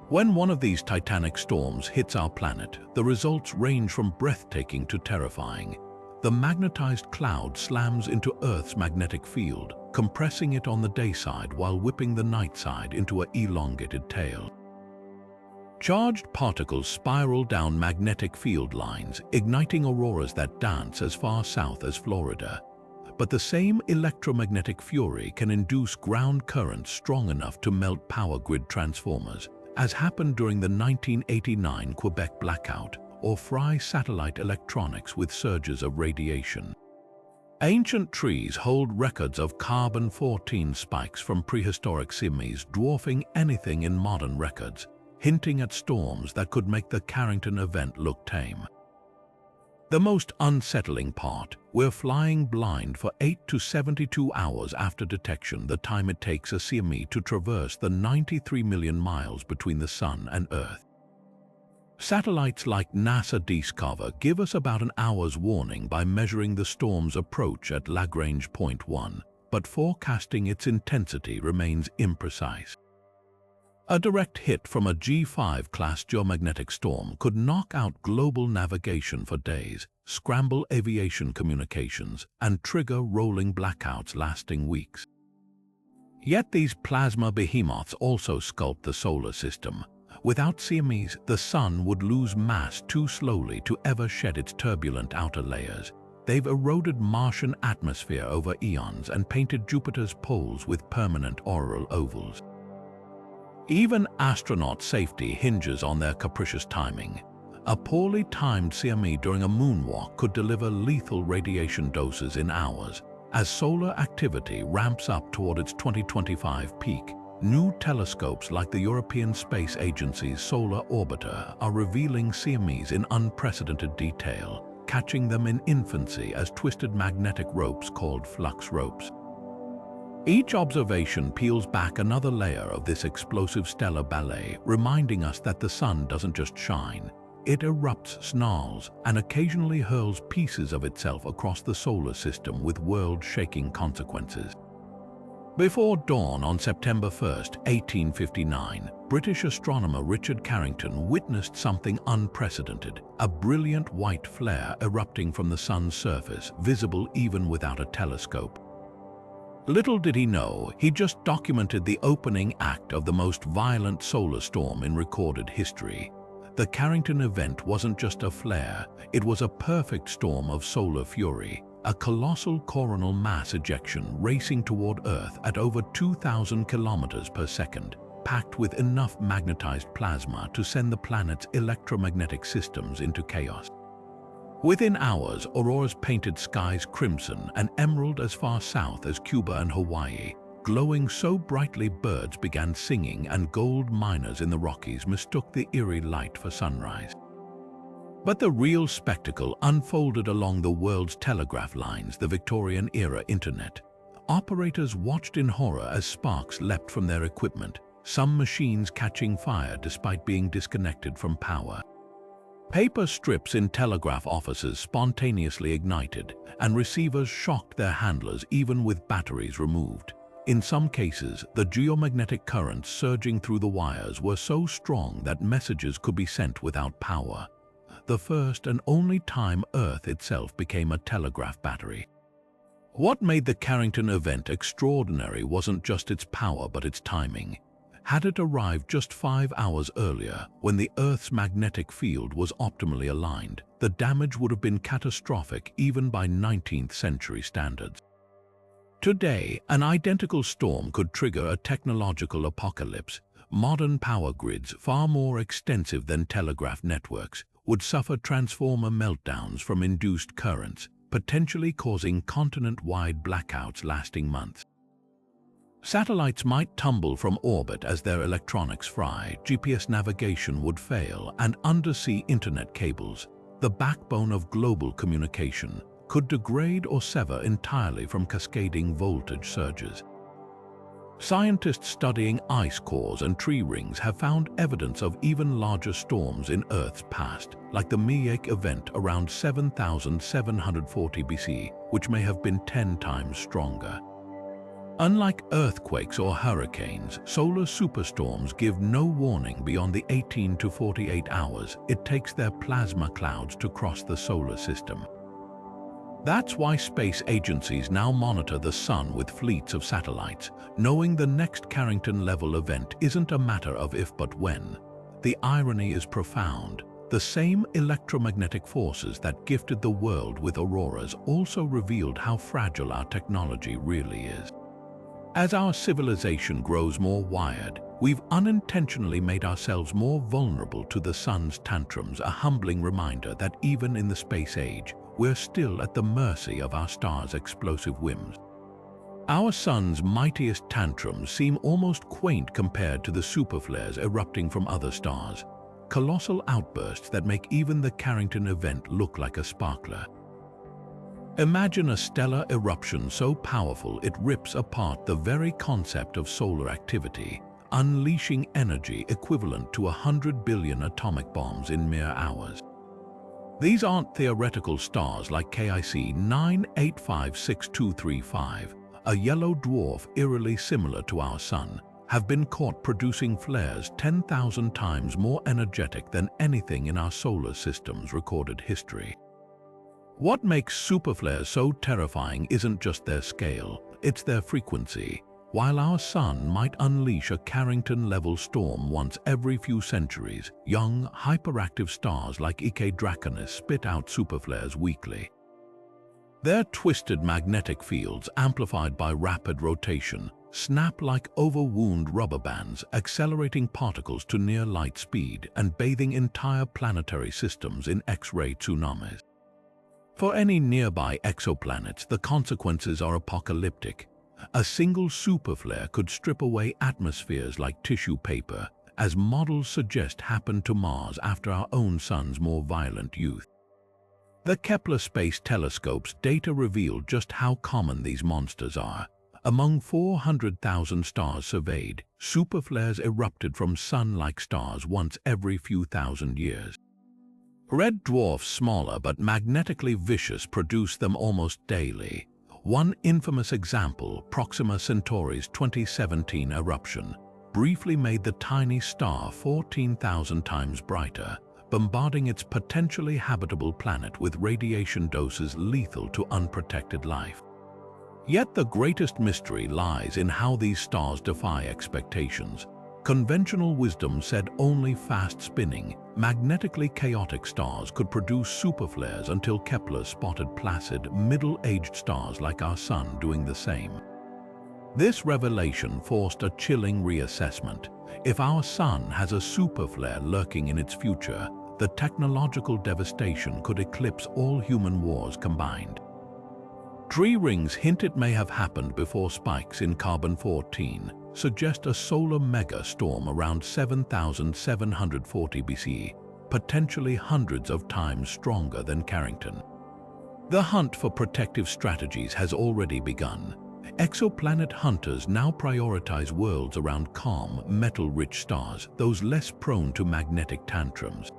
When one of these titanic storms hits our planet, the results range from breathtaking to terrifying. The magnetized cloud slams into Earth's magnetic field, compressing it on the day side while whipping the night side into an elongated tail. Charged particles spiral down magnetic field lines, igniting auroras that dance as far south as Florida. But the same electromagnetic fury can induce ground currents strong enough to melt power grid transformers, as happened during the 1989 Quebec blackout, or fry satellite electronics with surges of radiation. Ancient trees hold records of carbon-14 spikes from prehistoric CMEs, dwarfing anything in modern records, hinting at storms that could make the Carrington event look tame. The most unsettling part, we're flying blind for 8 to 72 hours after detection, the time it takes a CME to traverse the 93 million miles between the Sun and Earth. Satellites like NASA Discover give us about an hour's warning by measuring the storm's approach at Lagrange point 1, but forecasting its intensity remains imprecise. A direct hit from a G5-class geomagnetic storm could knock out global navigation for days, scramble aviation communications, and trigger rolling blackouts lasting weeks. Yet these plasma behemoths also sculpt the solar system. Without CMEs, the Sun would lose mass too slowly to ever shed its turbulent outer layers. They've eroded Martian atmosphere over eons and painted Jupiter's poles with permanent auroral ovals. Even astronaut safety hinges on their capricious timing. A poorly timed CME during a moonwalk could deliver lethal radiation doses in hours. As solar activity ramps up toward its 2025 peak, new telescopes like the European Space Agency's Solar Orbiter are revealing CMEs in unprecedented detail, catching them in infancy as twisted magnetic ropes called flux ropes. Each observation peels back another layer of this explosive stellar ballet, reminding us that the Sun doesn't just shine. It erupts, snarls, and occasionally hurls pieces of itself across the solar system with world-shaking consequences. Before dawn on September 1, 1859, British astronomer Richard Carrington witnessed something unprecedented, a brilliant white flare erupting from the Sun's surface, visible even without a telescope. Little did he know, he just documented the opening act of the most violent solar storm in recorded history. The Carrington event wasn't just a flare, it was a perfect storm of solar fury, a colossal coronal mass ejection racing toward Earth at over 2,000 kilometers per second, packed with enough magnetized plasma to send the planet's electromagnetic systems into chaos. Within hours, auroras painted skies crimson and emerald as far south as Cuba and Hawaii. Glowing so brightly birds began singing and gold miners in the Rockies mistook the eerie light for sunrise. But the real spectacle unfolded along the world's telegraph lines, the Victorian-era internet. Operators watched in horror as sparks leapt from their equipment, some machines catching fire despite being disconnected from power. Paper strips in telegraph offices spontaneously ignited, and receivers shocked their handlers even with batteries removed. In some cases, the geomagnetic currents surging through the wires were so strong that messages could be sent without power. The first and only time Earth itself became a telegraph battery. What made the Carrington event extraordinary wasn't just its power but its timing. Had it arrived just 5 hours earlier, when the Earth's magnetic field was optimally aligned, the damage would have been catastrophic even by 19th century standards. Today, an identical storm could trigger a technological apocalypse. Modern power grids, far more extensive than telegraph networks, would suffer transformer meltdowns from induced currents, potentially causing continent-wide blackouts lasting months. Satellites might tumble from orbit as their electronics fry, GPS navigation would fail, and undersea internet cables, the backbone of global communication, could degrade or sever entirely from cascading voltage surges. Scientists studying ice cores and tree rings have found evidence of even larger storms in Earth's past, like the Miyake event around 7,740 BC, which may have been 10 times stronger. Unlike earthquakes or hurricanes, solar superstorms give no warning beyond the 18 to 48 hours it takes their plasma clouds to cross the solar system. That's why space agencies now monitor the Sun with fleets of satellites, knowing the next Carrington-level event isn't a matter of if but when. The irony is profound. The same electromagnetic forces that gifted the world with auroras also revealed how fragile our technology really is. As our civilization grows more wired, we've unintentionally made ourselves more vulnerable to the Sun's tantrums, a humbling reminder that even in the space age, we're still at the mercy of our star's explosive whims. Our Sun's mightiest tantrums seem almost quaint compared to the superflares erupting from other stars, colossal outbursts that make even the Carrington event look like a sparkler. Imagine a stellar eruption so powerful it rips apart the very concept of solar activity, unleashing energy equivalent to 100 billion atomic bombs in mere hours. These aren't theoretical stars like KIC 9856235, a yellow dwarf eerily similar to our Sun, have been caught producing flares 10,000 times more energetic than anything in our solar system's recorded history. What makes superflares so terrifying isn't just their scale, it's their frequency. While our Sun might unleash a Carrington-level storm once every few centuries, young, hyperactive stars like Ike Draconis spit out superflares weekly. Their twisted magnetic fields, amplified by rapid rotation, snap like overwound rubber bands, accelerating particles to near light speed and bathing entire planetary systems in X-ray tsunamis. For any nearby exoplanets, the consequences are apocalyptic. A single superflare could strip away atmospheres like tissue paper, as models suggest happened to Mars after our own Sun's more violent youth. The Kepler Space Telescope's data revealed just how common these monsters are. Among 400,000 stars surveyed, superflares erupted from Sun-like stars once every few thousand years. Red dwarfs, smaller but magnetically vicious, produce them almost daily. One infamous example, Proxima Centauri's 2017 eruption, briefly made the tiny star 14,000 times brighter, bombarding its potentially habitable planet with radiation doses lethal to unprotected life. Yet the greatest mystery lies in how these stars defy expectations. Conventional wisdom said only fast-spinning, magnetically chaotic stars could produce superflares until Kepler spotted placid, middle-aged stars like our Sun doing the same. This revelation forced a chilling reassessment. If our Sun has a superflare lurking in its future, the technological devastation could eclipse all human wars combined. Tree rings hint it may have happened before spikes in carbon-14 suggest a solar mega-storm around 7,740 BCE, potentially hundreds of times stronger than Carrington. The hunt for protective strategies has already begun. Exoplanet hunters now prioritize worlds around calm, metal-rich stars, those less prone to magnetic tantrums.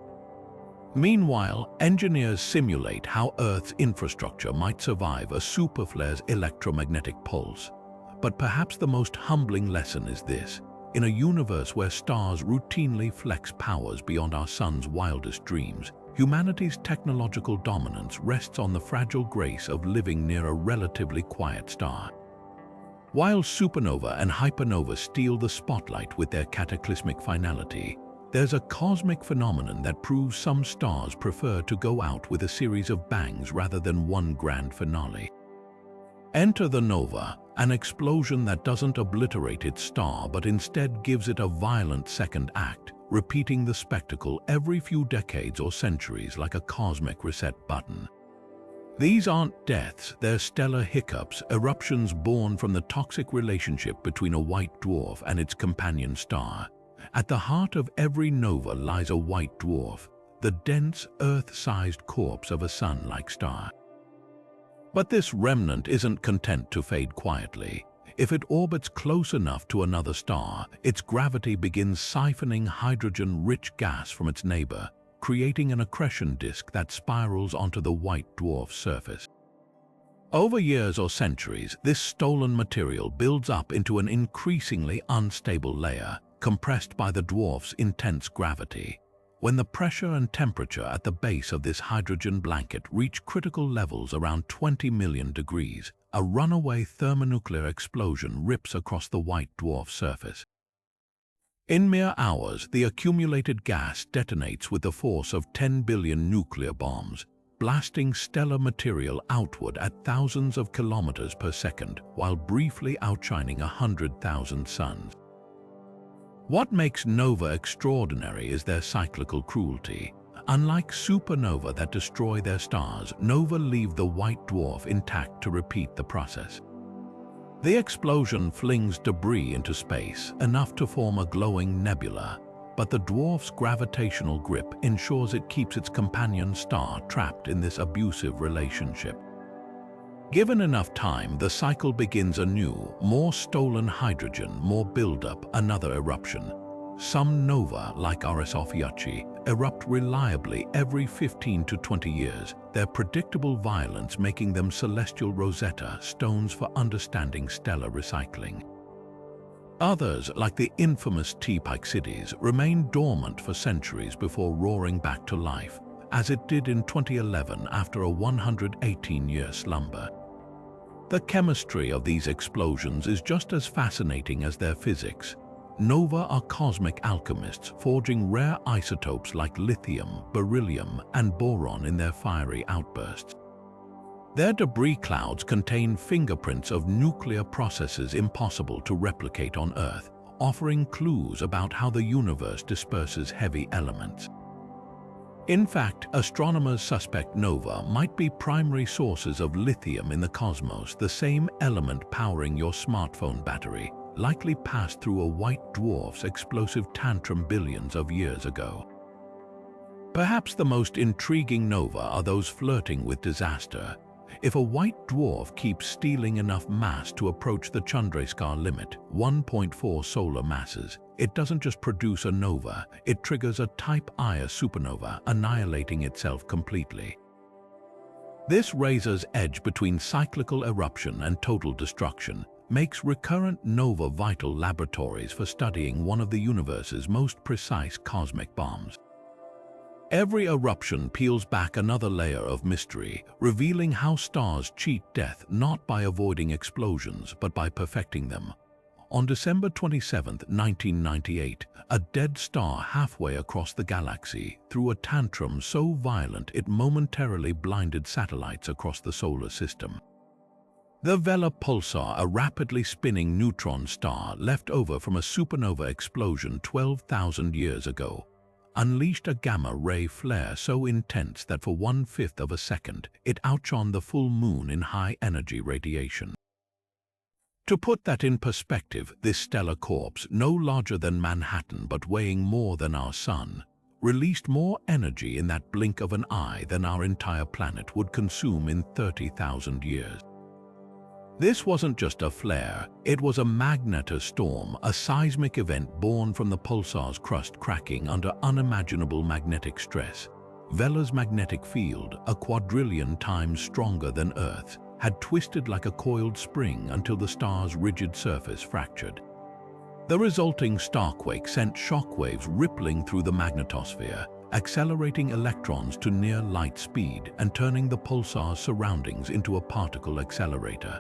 Meanwhile, engineers simulate how Earth's infrastructure might survive a superflare's electromagnetic pulse. But perhaps the most humbling lesson is this: in a universe where stars routinely flex powers beyond our Sun's wildest dreams, humanity's technological dominance rests on the fragile grace of living near a relatively quiet star. While supernova and hypernova steal the spotlight with their cataclysmic finality, there's a cosmic phenomenon that proves some stars prefer to go out with a series of bangs rather than one grand finale. Enter the nova, an explosion that doesn't obliterate its star but instead gives it a violent second act, repeating the spectacle every few decades or centuries like a cosmic reset button. These aren't deaths, they're stellar hiccups, eruptions born from the toxic relationship between a white dwarf and its companion star. At the heart of every nova lies a white dwarf, the dense, Earth-sized corpse of a Sun-like star. But this remnant isn't content to fade quietly. If it orbits close enough to another star, its gravity begins siphoning hydrogen-rich gas from its neighbor, creating an accretion disk that spirals onto the white dwarf's surface. Over years or centuries, this stolen material builds up into an increasingly unstable layer, compressed by the dwarf's intense gravity. When the pressure and temperature at the base of this hydrogen blanket reach critical levels around 20 million degrees, a runaway thermonuclear explosion rips across the white dwarf's surface. In mere hours, the accumulated gas detonates with the force of 10 billion nuclear bombs, blasting stellar material outward at thousands of kilometers per second while briefly outshining 100,000 suns. What makes nova extraordinary is their cyclical cruelty. Unlike supernova that destroy their stars, nova leave the white dwarf intact to repeat the process. The explosion flings debris into space, enough to form a glowing nebula, but the dwarf's gravitational grip ensures it keeps its companion star trapped in this abusive relationship. Given enough time, the cycle begins anew. More stolen hydrogen, more buildup, another eruption. Some nova, like RS Ophiuchi, erupt reliably every 15 to 20 years, their predictable violence making them celestial Rosetta Stones for understanding stellar recycling. Others, like the infamous T Pyxides, remain dormant for centuries before roaring back to life, as it did in 2011 after a 118-year slumber. The chemistry of these explosions is just as fascinating as their physics. Nova are cosmic alchemists forging rare isotopes like lithium, beryllium, and boron in their fiery outbursts. Their debris clouds contain fingerprints of nuclear processes impossible to replicate on Earth, offering clues about how the universe disperses heavy elements. In fact, astronomers suspect nova might be primary sources of lithium in the cosmos, the same element powering your smartphone battery, likely passed through a white dwarf's explosive tantrum billions of years ago. Perhaps the most intriguing nova are those flirting with disaster. If a white dwarf keeps stealing enough mass to approach the Chandrasekhar limit, 1.4 solar masses, it doesn't just produce a nova, it triggers a Type Ia supernova, annihilating itself completely. This razor's edge between cyclical eruption and total destruction makes recurrent nova vital laboratories for studying one of the universe's most precise cosmic bombs. Every eruption peels back another layer of mystery, revealing how stars cheat death not by avoiding explosions but by perfecting them. On December 27, 1998, a dead star halfway across the galaxy threw a tantrum so violent it momentarily blinded satellites across the solar system. The Vela pulsar, a rapidly spinning neutron star left over from a supernova explosion 12,000 years ago, unleashed a gamma-ray flare so intense that for 1/5 of a second, it outshone the full moon in high-energy radiation. To put that in perspective, this stellar corpse, no larger than Manhattan but weighing more than our sun, released more energy in that blink of an eye than our entire planet would consume in 30,000 years. This wasn't just a flare, it was a magnetar storm, a seismic event born from the pulsar's crust cracking under unimaginable magnetic stress. Vela's magnetic field, a quadrillion times stronger than Earth's, had twisted like a coiled spring until the star's rigid surface fractured. The resulting starquake sent shockwaves rippling through the magnetosphere, accelerating electrons to near light speed and turning the pulsar's surroundings into a particle accelerator.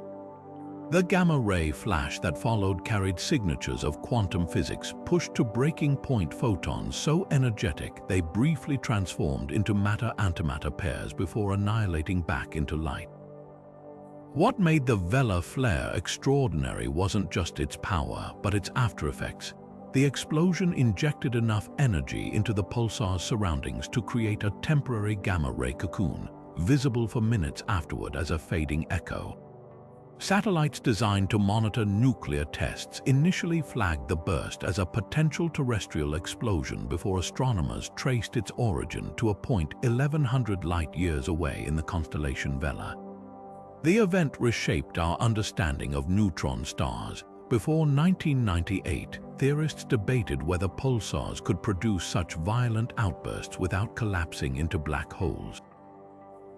The gamma-ray flash that followed carried signatures of quantum physics pushed to breaking point photons so energetic they briefly transformed into matter-antimatter pairs before annihilating back into light. What made the Vela flare extraordinary wasn't just its power, but its aftereffects. The explosion injected enough energy into the pulsar's surroundings to create a temporary gamma-ray cocoon, visible for minutes afterward as a fading echo. Satellites designed to monitor nuclear tests initially flagged the burst as a potential terrestrial explosion before astronomers traced its origin to a point 1,100 light-years away in the constellation Vela. The event reshaped our understanding of neutron stars. Before 1998, theorists debated whether pulsars could produce such violent outbursts without collapsing into black holes.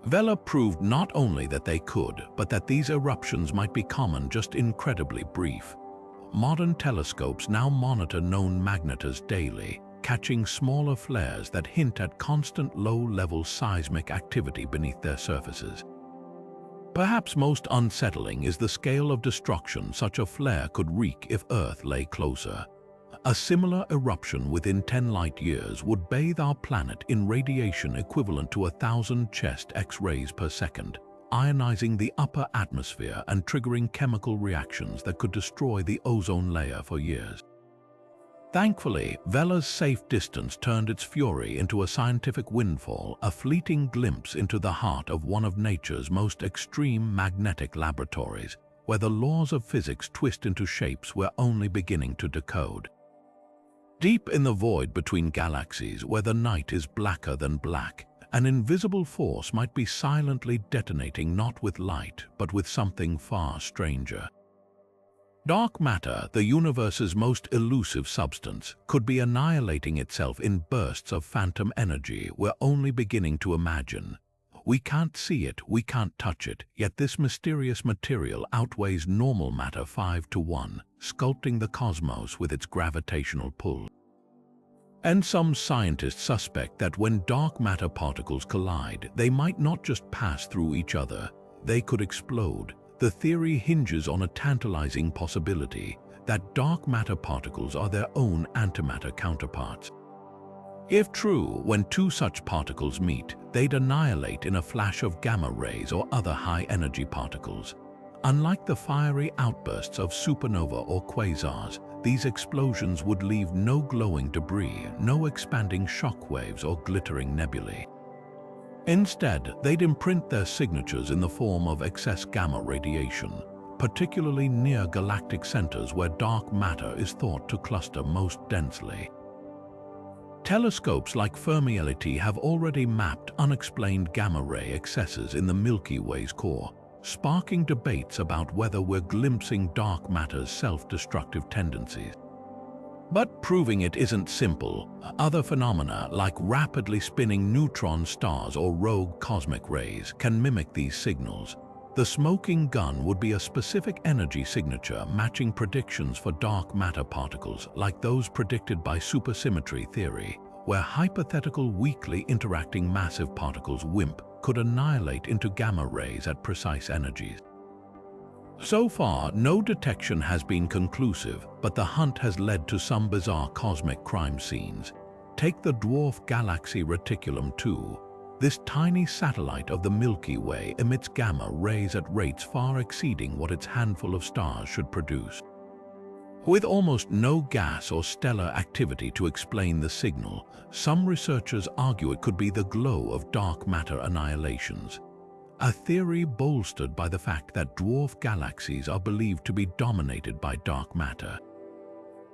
Vela proved not only that they could, but that these eruptions might be common, just incredibly brief. Modern telescopes now monitor known magnetars daily, catching smaller flares that hint at constant low-level seismic activity beneath their surfaces. Perhaps most unsettling is the scale of destruction such a flare could wreak if Earth lay closer. A similar eruption within 10 light-years would bathe our planet in radiation equivalent to 1,000 chest X-rays per second, ionizing the upper atmosphere and triggering chemical reactions that could destroy the ozone layer for years. Thankfully, Vela's safe distance turned its fury into a scientific windfall, a fleeting glimpse into the heart of one of nature's most extreme magnetic laboratories, where the laws of physics twist into shapes we're only beginning to decode. Deep in the void between galaxies, where the night is blacker than black An invisible force might be silently detonating not with light, but with something far stranger. Dark matter, the universe's most elusive substance, could be annihilating itself in bursts of phantom energy we're only beginning to imagine. We can't see it, we can't touch it, yet this mysterious material outweighs normal matter 5 to 1, sculpting the cosmos with its gravitational pull. And some scientists suspect that when dark matter particles collide, they might not just pass through each other, they could explode. The theory hinges on a tantalizing possibility that dark matter particles are their own antimatter counterparts. If true, when two such particles meet, they'd annihilate in a flash of gamma rays or other high-energy particles. Unlike the fiery outbursts of supernova or quasars, these explosions would leave no glowing debris, no expanding shock waves or glittering nebulae. Instead, they'd imprint their signatures in the form of excess gamma radiation, particularly near galactic centers where dark matter is thought to cluster most densely. Telescopes like Fermi-LT have already mapped unexplained gamma-ray excesses in the Milky Way's core, sparking debates about whether we're glimpsing dark matter's self-destructive tendencies. But proving it isn't simple. Other phenomena like rapidly spinning neutron stars or rogue cosmic rays can mimic these signals. The smoking gun would be a specific energy signature matching predictions for dark matter particles like those predicted by supersymmetry theory, where hypothetical weakly interacting massive particles WIMP could annihilate into gamma rays at precise energies. So far, no detection has been conclusive, but the hunt has led to some bizarre cosmic crime scenes. Take the dwarf galaxy Reticulum 2. This tiny satellite of the Milky Way emits gamma rays at rates far exceeding what its handful of stars should produce. With almost no gas or stellar activity to explain the signal, some researchers argue it could be the glow of dark matter annihilations, a theory bolstered by the fact that dwarf galaxies are believed to be dominated by dark matter.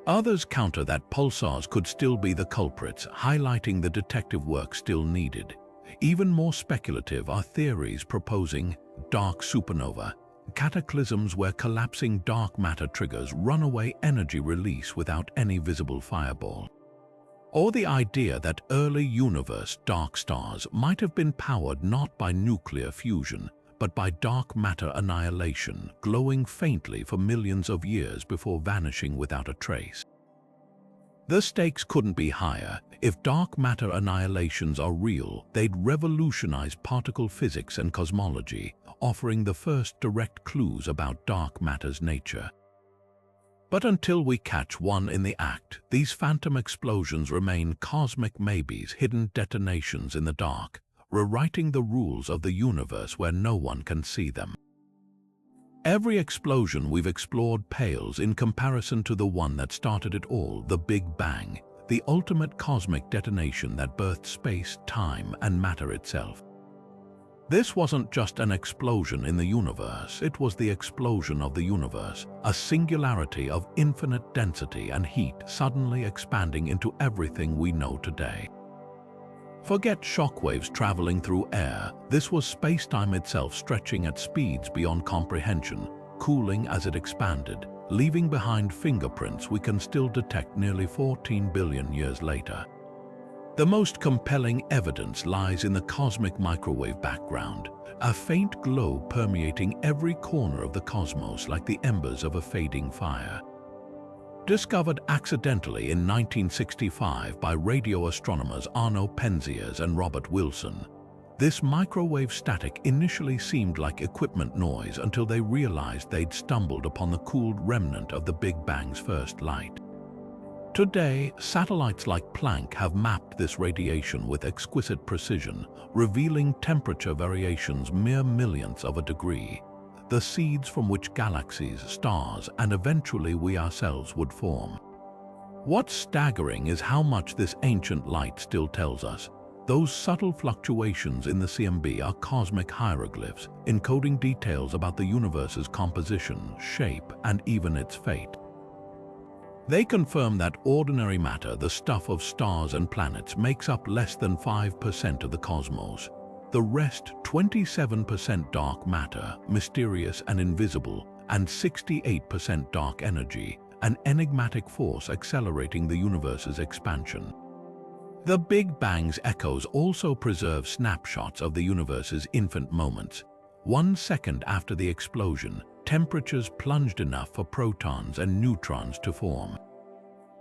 Others counter that pulsars could still be the culprits, highlighting the detective work still needed. Even more speculative are theories proposing dark supernova, cataclysms where collapsing dark matter triggers runaway energy release without any visible fireball. Or the idea that early universe dark stars might have been powered not by nuclear fusion, but by dark matter annihilation, glowing faintly for millions of years before vanishing without a trace. The stakes couldn't be higher. If dark matter annihilations are real, they'd revolutionize particle physics and cosmology, offering the first direct clues about dark matter's nature. But until we catch one in the act, these phantom explosions remain cosmic maybes, hidden detonations in the dark, rewriting the rules of the universe where no one can see them. Every explosion we've explored pales in comparison to the one that started it all, the Big Bang, the ultimate cosmic detonation that birthed space, time, and matter itself. This wasn't just an explosion in the universe, it was the explosion of the universe, a singularity of infinite density and heat suddenly expanding into everything we know today. Forget shockwaves traveling through air, this was space-time itself stretching at speeds beyond comprehension, cooling as it expanded, leaving behind fingerprints we can still detect nearly 14 billion years later. The most compelling evidence lies in the cosmic microwave background, a faint glow permeating every corner of the cosmos like the embers of a fading fire. Discovered accidentally in 1965 by radio astronomers Arno Penzias and Robert Wilson, this microwave static initially seemed like equipment noise until they realized they'd stumbled upon the cooled remnant of the Big Bang's first light. Today, satellites like Planck have mapped this radiation with exquisite precision, revealing temperature variations mere millionths of a degree, the seeds from which galaxies, stars, and eventually we ourselves would form. What's staggering is how much this ancient light still tells us. Those subtle fluctuations in the CMB are cosmic hieroglyphs, encoding details about the universe's composition, shape, and even its fate. They confirm that ordinary matter, the stuff of stars and planets, makes up less than 5% of the cosmos. The rest, 27% dark matter, mysterious and invisible, and 68% dark energy, an enigmatic force accelerating the universe's expansion. The Big Bang's echoes also preserve snapshots of the universe's infant moments. 1 second after the explosion, temperatures plunged enough for protons and neutrons to form.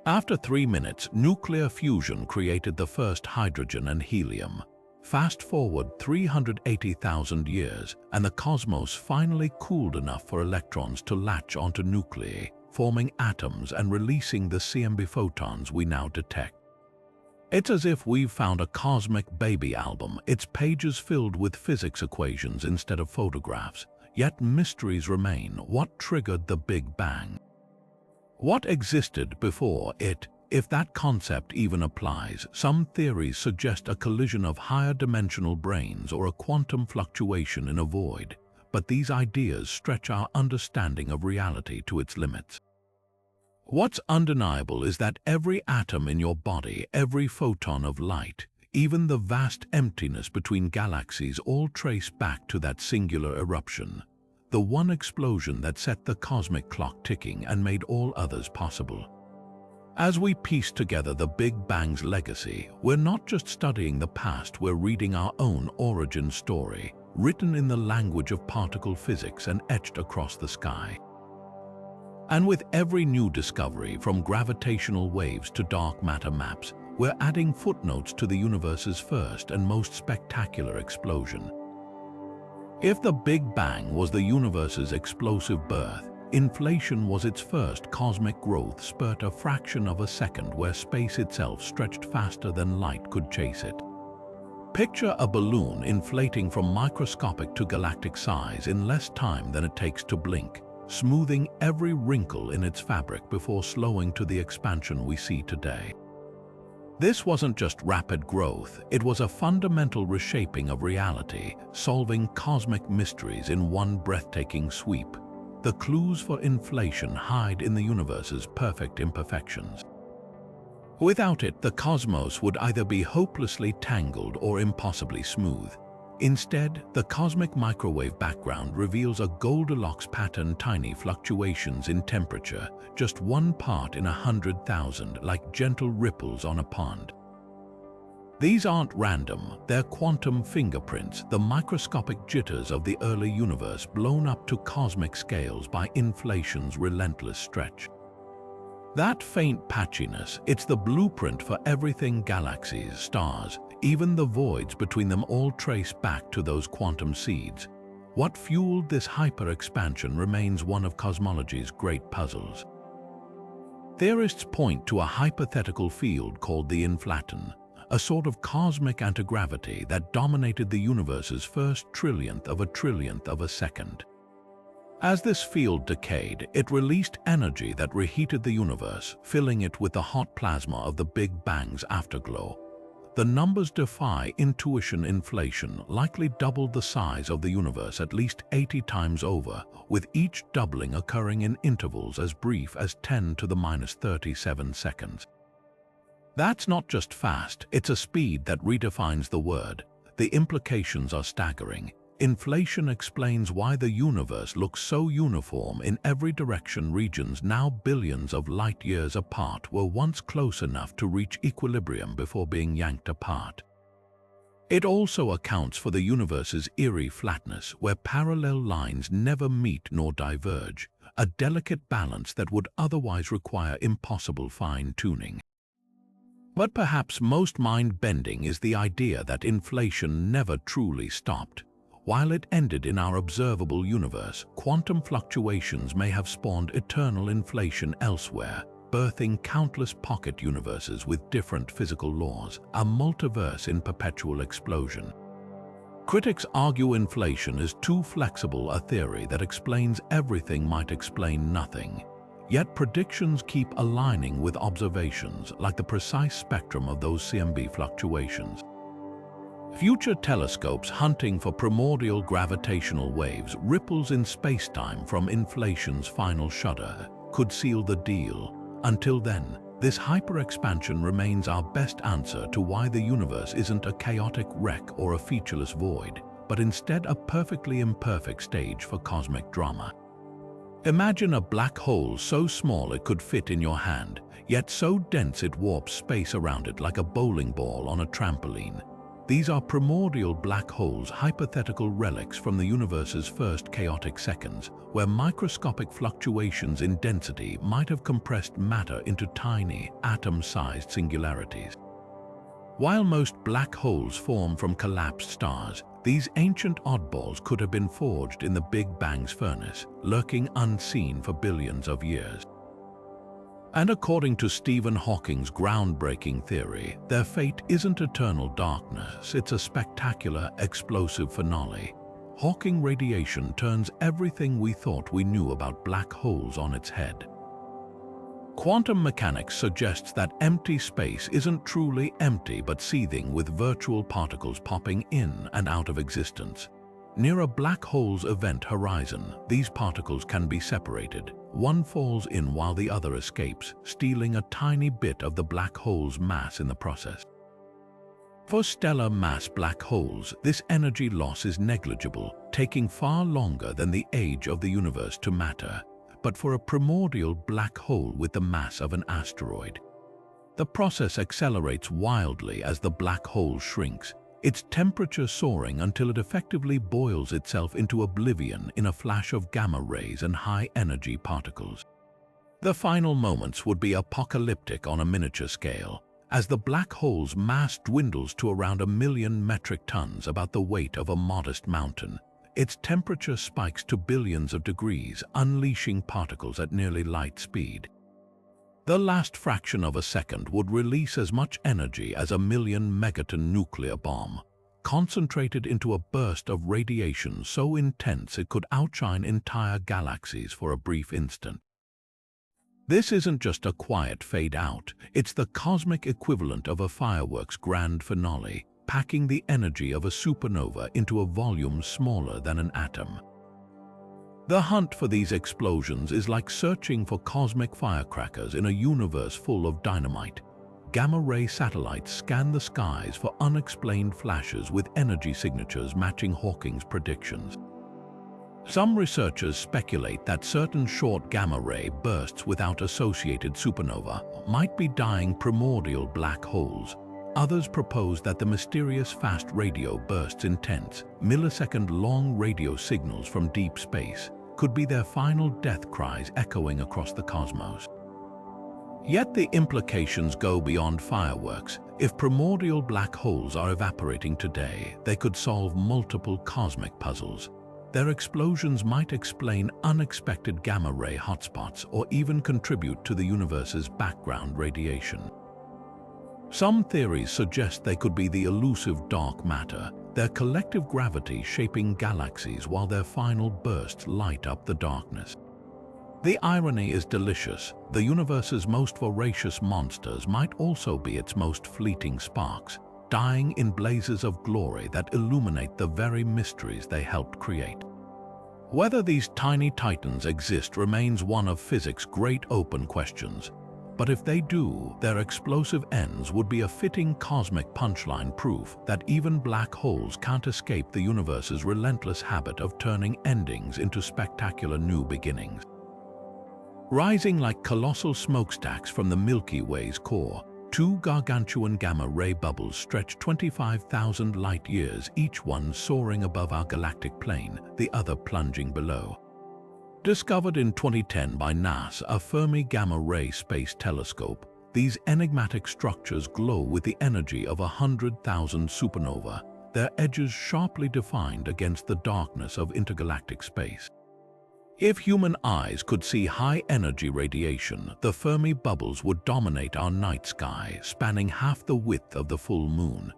After 3 minutes, nuclear fusion created the first hydrogen and helium. Fast forward 380,000 years, and the cosmos finally cooled enough for electrons to latch onto nuclei, forming atoms and releasing the CMB photons we now detect. It's as if we've found a cosmic baby album, its pages filled with physics equations instead of photographs. Yet mysteries remain. What triggered the Big Bang? What existed before it? If that concept even applies, some theories suggest a collision of higher dimensional brains or a quantum fluctuation in a void, but these ideas stretch our understanding of reality to its limits. What's undeniable is that every atom in your body, every photon of light, even the vast emptiness between galaxies, all trace back to that singular eruption, the one explosion that set the cosmic clock ticking and made all others possible. As we piece together the Big Bang's legacy, we're not just studying the past, we're reading our own origin story, written in the language of particle physics and etched across the sky. And with every new discovery, from gravitational waves to dark matter maps, we're adding footnotes to the universe's first and most spectacular explosion. If the Big Bang was the universe's explosive birth, inflation was its first cosmic growth spurt, a fraction of a second where space itself stretched faster than light could chase it. Picture a balloon inflating from microscopic to galactic size in less time than it takes to blink, smoothing every wrinkle in its fabric before slowing to the expansion we see today. This wasn't just rapid growth, it was a fundamental reshaping of reality, solving cosmic mysteries in one breathtaking sweep. The clues for inflation hide in the universe's perfect imperfections. Without it, the cosmos would either be hopelessly tangled or impossibly smooth. Instead, the cosmic microwave background reveals a Goldilocks pattern, tiny fluctuations in temperature, just 1 part in 100,000, like gentle ripples on a pond. These aren't random, they're quantum fingerprints, the microscopic jitters of the early universe blown up to cosmic scales by inflation's relentless stretch. That faint patchiness, it's the blueprint for everything: galaxies, stars, even the voids between them, all trace back to those quantum seeds. What fueled this hyper-expansion remains one of cosmology's great puzzles. Theorists point to a hypothetical field called the inflaton, a sort of cosmic antigravity that dominated the universe's first trillionth of a second. As this field decayed, it released energy that reheated the universe, filling it with the hot plasma of the Big Bang's afterglow. The numbers defy intuition. Inflation likely doubled the size of the universe at least 80 times over, with each doubling occurring in intervals as brief as 10 to the minus 37 seconds. That's not just fast, it's a speed that redefines the word. The implications are staggering. Inflation explains why the universe looks so uniform in every direction. Regions now billions of light years apart were once close enough to reach equilibrium before being yanked apart. It also accounts for the universe's eerie flatness, where parallel lines never meet nor diverge, a delicate balance that would otherwise require impossible fine-tuning. But perhaps most mind-bending is the idea that inflation never truly stopped. While it ended in our observable universe, quantum fluctuations may have spawned eternal inflation elsewhere, birthing countless pocket universes with different physical laws, a multiverse in perpetual explosion. Critics argue inflation is too flexible a theory that explains everything might explain nothing. Yet predictions keep aligning with observations, like the precise spectrum of those CMB fluctuations. Future telescopes hunting for primordial gravitational waves, ripples in spacetime from inflation's final shudder, could seal the deal. Until then, this hyper-expansion remains our best answer to why the universe isn't a chaotic wreck or a featureless void, but instead a perfectly imperfect stage for cosmic drama. Imagine a black hole so small it could fit in your hand, yet so dense it warps space around it like a bowling ball on a trampoline. These are primordial black holes, hypothetical relics from the universe's first chaotic seconds, where microscopic fluctuations in density might have compressed matter into tiny, atom-sized singularities. While most black holes form from collapsed stars, these ancient oddballs could have been forged in the Big Bang's furnace, lurking unseen for billions of years. And according to Stephen Hawking's groundbreaking theory, their fate isn't eternal darkness, it's a spectacular, explosive finale. Hawking radiation turns everything we thought we knew about black holes on its head. Quantum mechanics suggests that empty space isn't truly empty but seething with virtual particles popping in and out of existence. Near a black hole's event horizon, these particles can be separated. One falls in while the other escapes, stealing a tiny bit of the black hole's mass in the process. For stellar mass black holes, this energy loss is negligible, taking far longer than the age of the universe to matter. But for a primordial black hole with the mass of an asteroid, the process accelerates wildly as the black hole shrinks, its temperature soaring until it effectively boils itself into oblivion in a flash of gamma rays and high-energy particles. The final moments would be apocalyptic on a miniature scale, as the black hole's mass dwindles to around 1 million metric tons, about the weight of a modest mountain. Its temperature spikes to billions of degrees, unleashing particles at nearly light speed. The last fraction of a second would release as much energy as a 1 million megaton nuclear bomb, concentrated into a burst of radiation so intense it could outshine entire galaxies for a brief instant. This isn't just a quiet fade-out, it's the cosmic equivalent of a fireworks grand finale, packing the energy of a supernova into a volume smaller than an atom. The hunt for these explosions is like searching for cosmic firecrackers in a universe full of dynamite. Gamma-ray satellites scan the skies for unexplained flashes with energy signatures matching Hawking's predictions. Some researchers speculate that certain short gamma-ray bursts without associated supernova might be dying primordial black holes. Others propose that the mysterious fast radio bursts, intense, millisecond-long radio signals from deep space, could be their final death cries echoing across the cosmos. Yet the implications go beyond fireworks. If primordial black holes are evaporating today, they could solve multiple cosmic puzzles. Their explosions might explain unexpected gamma-ray hotspots or even contribute to the universe's background radiation. Some theories suggest they could be the elusive dark matter, their collective gravity shaping galaxies while their final bursts light up the darkness. The irony is delicious. The universe's most voracious monsters might also be its most fleeting sparks, dying in blazes of glory that illuminate the very mysteries they helped create. Whether these tiny titans exist remains one of physics' great open questions. But if they do, their explosive ends would be a fitting cosmic punchline, proof that even black holes can't escape the universe's relentless habit of turning endings into spectacular new beginnings. Rising like colossal smokestacks from the Milky Way's core, two gargantuan gamma-ray bubbles stretch 25,000 light-years, each one soaring above our galactic plane, the other plunging below. Discovered in 2010 by NASA, a Fermi Gamma-Ray Space Telescope, these enigmatic structures glow with the energy of 100,000 supernova, their edges sharply defined against the darkness of intergalactic space. If human eyes could see high-energy radiation, the Fermi bubbles would dominate our night sky, spanning half the width of the full moon.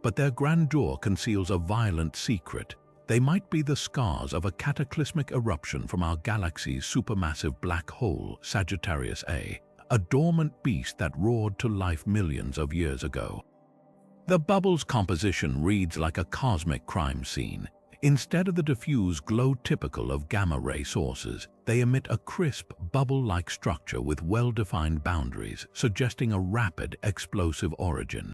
But their grandeur conceals a violent secret. They might be the scars of a cataclysmic eruption from our galaxy's supermassive black hole, Sagittarius A, a dormant beast that roared to life millions of years ago. The bubble's composition reads like a cosmic crime scene. Instead of the diffuse glow typical of gamma-ray sources, they emit a crisp, bubble-like structure with well-defined boundaries, suggesting a rapid, explosive origin.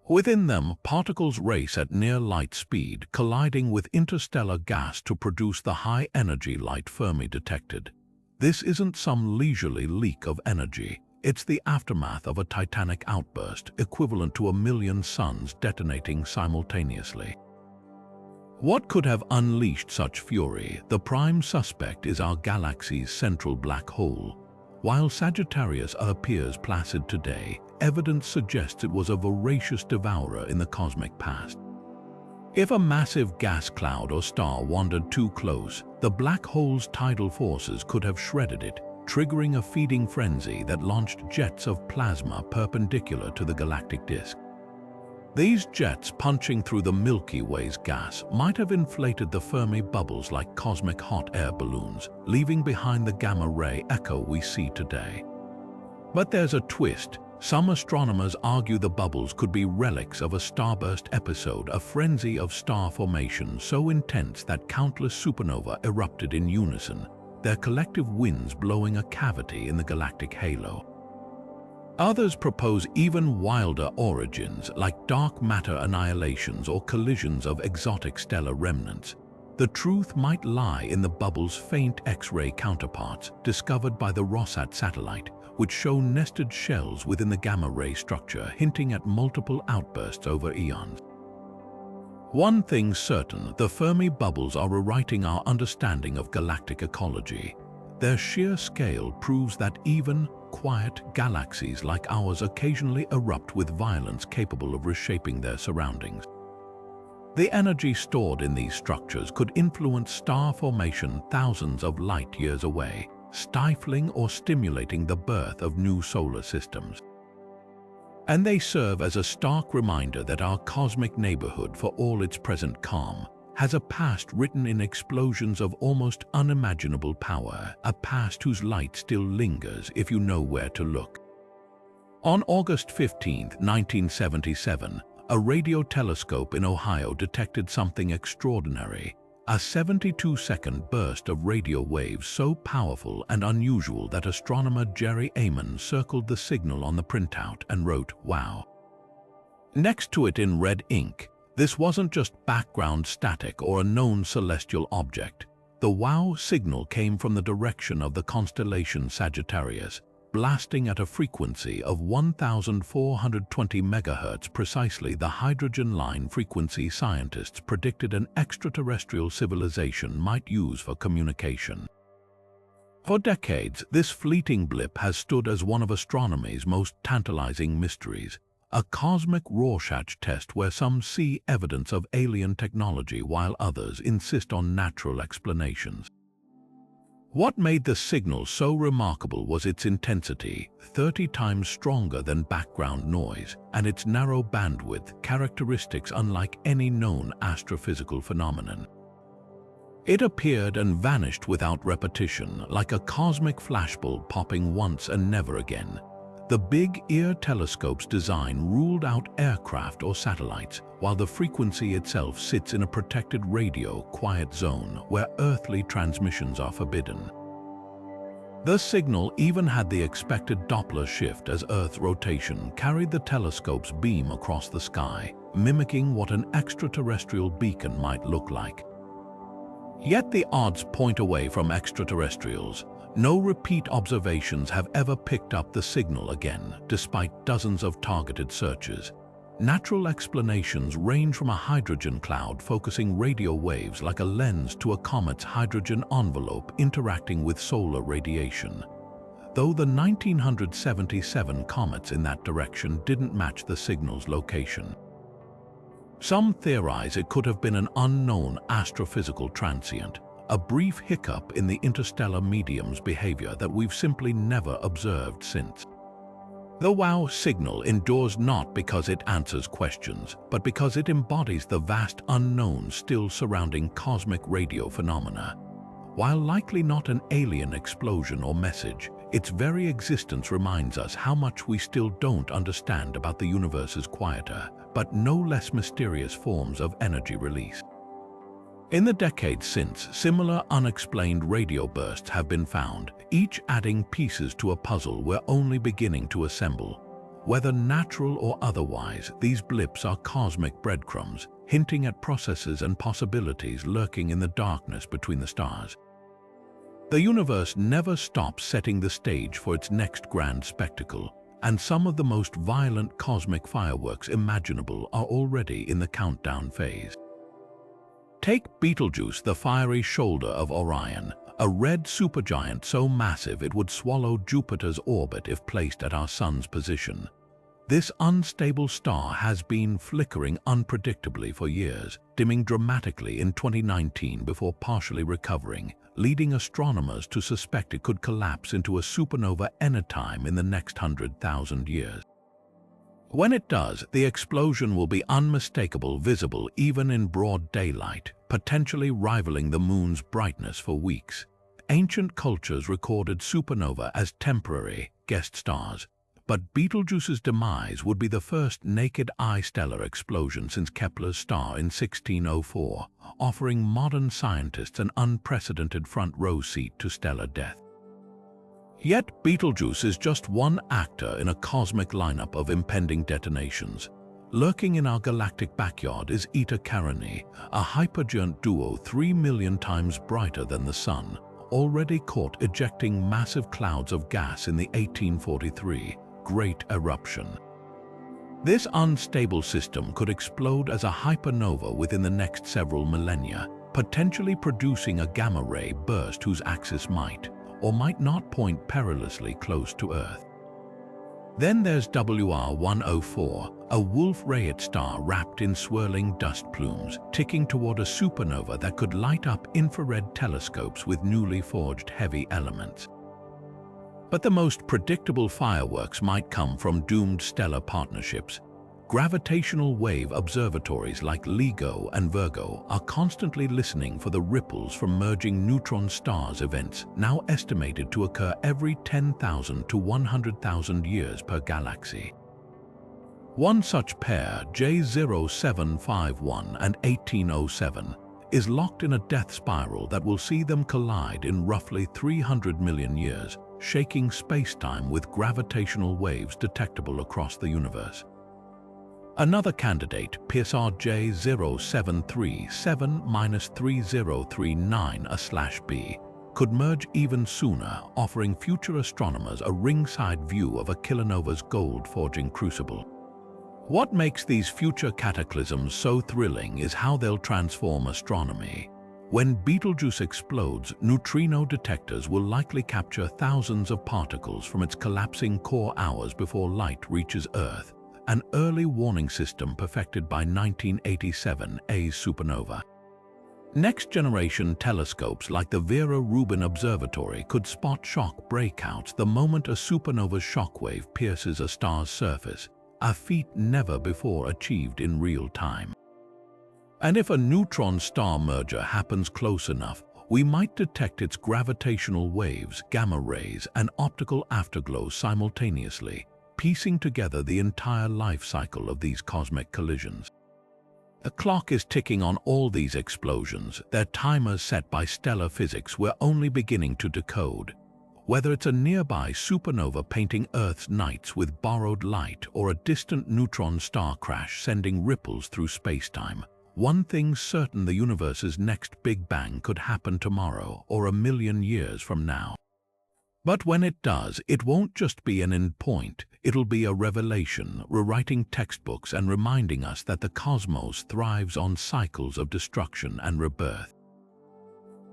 Within them, particles race at near light speed, colliding with interstellar gas to produce the high-energy light Fermi detected. This isn't some leisurely leak of energy. It's the aftermath of a titanic outburst, equivalent to 1 million suns detonating simultaneously. What could have unleashed such fury? The prime suspect is our galaxy's central black hole. While Sagittarius appears placid today, evidence suggests it was a voracious devourer in the cosmic past. If a massive gas cloud or star wandered too close, the black hole's tidal forces could have shredded it, triggering a feeding frenzy that launched jets of plasma perpendicular to the galactic disk. These jets punching through the Milky Way's gas might have inflated the Fermi bubbles like cosmic hot air balloons, leaving behind the gamma-ray echo we see today. But there's a twist. Some astronomers argue the bubbles could be relics of a starburst episode, a frenzy of star formation so intense that countless supernovae erupted in unison, their collective winds blowing a cavity in the galactic halo. Others propose even wilder origins, like dark matter annihilations or collisions of exotic stellar remnants. The truth might lie in the bubble's faint X-ray counterparts discovered by the Rosat satellite, which show nested shells within the gamma-ray structure, hinting at multiple outbursts over eons. One thing's certain, the Fermi bubbles are rewriting our understanding of galactic ecology. Their sheer scale proves that even quiet galaxies like ours occasionally erupt with violence capable of reshaping their surroundings. The energy stored in these structures could influence star formation thousands of light years away, stifling or stimulating the birth of new solar systems. And they serve as a stark reminder that our cosmic neighborhood, for all its present calm, has a past written in explosions of almost unimaginable power, a past whose light still lingers if you know where to look. On August 15, 1977, a radio telescope in Ohio detected something extraordinary, a 72-second burst of radio waves so powerful and unusual that astronomer Jerry Amon circled the signal on the printout and wrote, "Wow." Next to it in red ink, this wasn't just background static or a known celestial object. The wow signal came from the direction of the constellation Sagittarius, blasting at a frequency of 1,420 MHz, precisely the hydrogen line frequency scientists predicted an extraterrestrial civilization might use for communication. For decades, this fleeting blip has stood as one of astronomy's most tantalizing mysteries, a cosmic Rorschach test where some see evidence of alien technology while others insist on natural explanations. What made the signal so remarkable was its intensity, 30 times stronger than background noise, and its narrow bandwidth, characteristics unlike any known astrophysical phenomenon. It appeared and vanished without repetition, like a cosmic flashbulb popping once and never again. The Big Ear telescope's design ruled out aircraft or satellites, while the frequency itself sits in a protected radio quiet zone where earthly transmissions are forbidden. The signal even had the expected Doppler shift as Earth's rotation carried the telescope's beam across the sky, mimicking what an extraterrestrial beacon might look like. Yet the odds point away from extraterrestrials. No repeat observations have ever picked up the signal again, despite dozens of targeted searches. Natural explanations range from a hydrogen cloud focusing radio waves like a lens to a comet's hydrogen envelope interacting with solar radiation. Though the 1977 comets in that direction didn't match the signal's location. Some theorize it could have been an unknown astrophysical transient, a brief hiccup in the interstellar medium's behavior that we've simply never observed since. The WOW signal endures not because it answers questions, but because it embodies the vast unknown still surrounding cosmic radio phenomena. While likely not an alien explosion or message, its very existence reminds us how much we still don't understand about the universe's quieter, but no less mysterious forms of energy release. In the decades since, similar unexplained radio bursts have been found, each adding pieces to a puzzle we're only beginning to assemble. Whether natural or otherwise, these blips are cosmic breadcrumbs, hinting at processes and possibilities lurking in the darkness between the stars. The universe never stops setting the stage for its next grand spectacle, and some of the most violent cosmic fireworks imaginable are already in the countdown phase. Take Betelgeuse, the fiery shoulder of Orion, a red supergiant so massive it would swallow Jupiter's orbit if placed at our Sun's position. This unstable star has been flickering unpredictably for years, dimming dramatically in 2019 before partially recovering, leading astronomers to suspect it could collapse into a supernova anytime in the next 100,000 years. When it does, the explosion will be unmistakable, visible even in broad daylight, potentially rivaling the moon's brightness for weeks. Ancient cultures recorded supernova as temporary guest stars, but Betelgeuse's demise would be the first naked-eye stellar explosion since Kepler's star in 1604, offering modern scientists an unprecedented front-row seat to stellar death. Yet Betelgeuse is just one actor in a cosmic lineup of impending detonations. Lurking in our galactic backyard is Eta Carinae, a hypergiant duo 3 million times brighter than the Sun, already caught ejecting massive clouds of gas in the 1843 Great Eruption. This unstable system could explode as a hypernova within the next several millennia, potentially producing a gamma-ray burst whose axis might or might not point perilously close to Earth. Then there's WR104, a Wolf-Rayet star wrapped in swirling dust plumes, ticking toward a supernova that could light up infrared telescopes with newly forged heavy elements. But the most predictable fireworks might come from doomed stellar partnerships. Gravitational wave observatories like LIGO and Virgo are constantly listening for the ripples from merging neutron stars, events now estimated to occur every 10,000 to 100,000 years per galaxy. One such pair, J0751 and 1807, is locked in a death spiral that will see them collide in roughly 300 million years, shaking space-time with gravitational waves detectable across the universe. Another candidate, Quasar J0737-3039A/b, could merge even sooner, offering future astronomers a ringside view of a kilonova's gold-forging crucible. What makes these future cataclysms so thrilling is how they'll transform astronomy. When Betelgeuse explodes, neutrino detectors will likely capture thousands of particles from its collapsing core hours before light reaches Earth, an early warning system perfected by 1987's supernova. Next-generation telescopes like the Vera Rubin Observatory could spot shock breakouts the moment a supernova's shockwave pierces a star's surface, a feat never before achieved in real time. And if a neutron-star merger happens close enough, we might detect its gravitational waves, gamma rays, and optical afterglows simultaneously, piecing together the entire life cycle of these cosmic collisions. The clock is ticking on all these explosions, their timers set by stellar physics we're only beginning to decode. Whether it's a nearby supernova painting Earth's nights with borrowed light or a distant neutron star crash sending ripples through space-time, one thing's certain: the universe's next Big Bang could happen tomorrow or a million years from now. But when it does, it won't just be an endpoint, it'll be a revelation, rewriting textbooks and reminding us that the cosmos thrives on cycles of destruction and rebirth.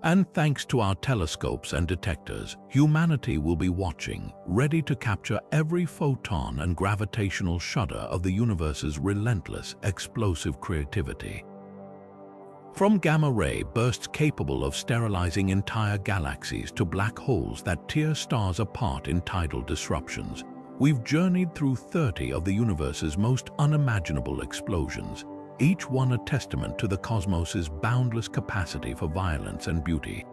And thanks to our telescopes and detectors, humanity will be watching, ready to capture every photon and gravitational shudder of the universe's relentless, explosive creativity. From gamma-ray bursts capable of sterilizing entire galaxies to black holes that tear stars apart in tidal disruptions, we've journeyed through 30 of the universe's most unimaginable explosions, each one a testament to the cosmos's boundless capacity for violence and beauty.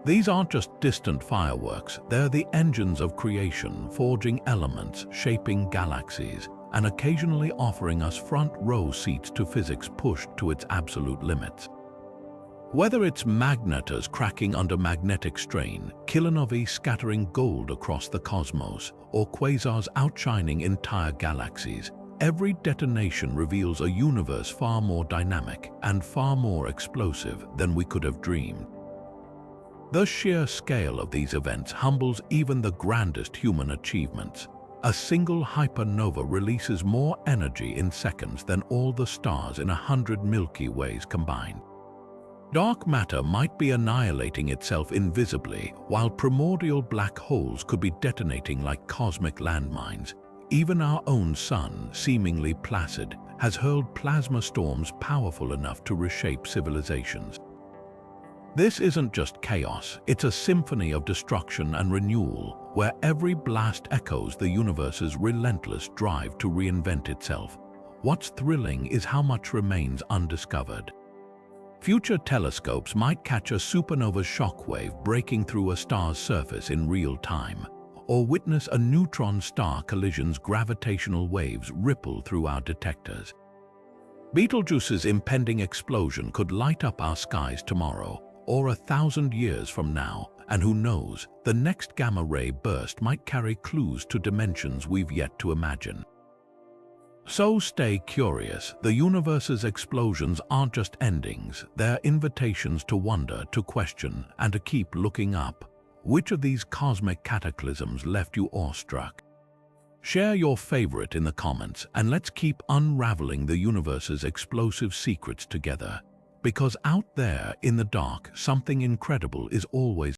These aren't just distant fireworks, they're the engines of creation, forging elements, shaping galaxies, and occasionally offering us front-row seats to physics pushed to its absolute limits. Whether it's magnetars cracking under magnetic strain, kilonovae scattering gold across the cosmos, or quasars outshining entire galaxies, every detonation reveals a universe far more dynamic and far more explosive than we could have dreamed. The sheer scale of these events humbles even the grandest human achievements. A single hypernova releases more energy in seconds than all the stars in 100 Milky Ways combined. Dark matter might be annihilating itself invisibly, while primordial black holes could be detonating like cosmic landmines. Even our own sun, seemingly placid, has hurled plasma storms powerful enough to reshape civilizations. This isn't just chaos, it's a symphony of destruction and renewal, where every blast echoes the universe's relentless drive to reinvent itself. What's thrilling is how much remains undiscovered. Future telescopes might catch a supernova's shockwave breaking through a star's surface in real time, or witness a neutron star collision's gravitational waves ripple through our detectors. Betelgeuse's impending explosion could light up our skies tomorrow, or 1,000 years from now, and who knows, the next gamma-ray burst might carry clues to dimensions we've yet to imagine. So stay curious. The universe's explosions aren't just endings, they're invitations to wonder, to question, and to keep looking up. Which of these cosmic cataclysms left you awestruck? Share your favorite in the comments, and let's keep unraveling the universe's explosive secrets together. Because out there in the dark, something incredible is always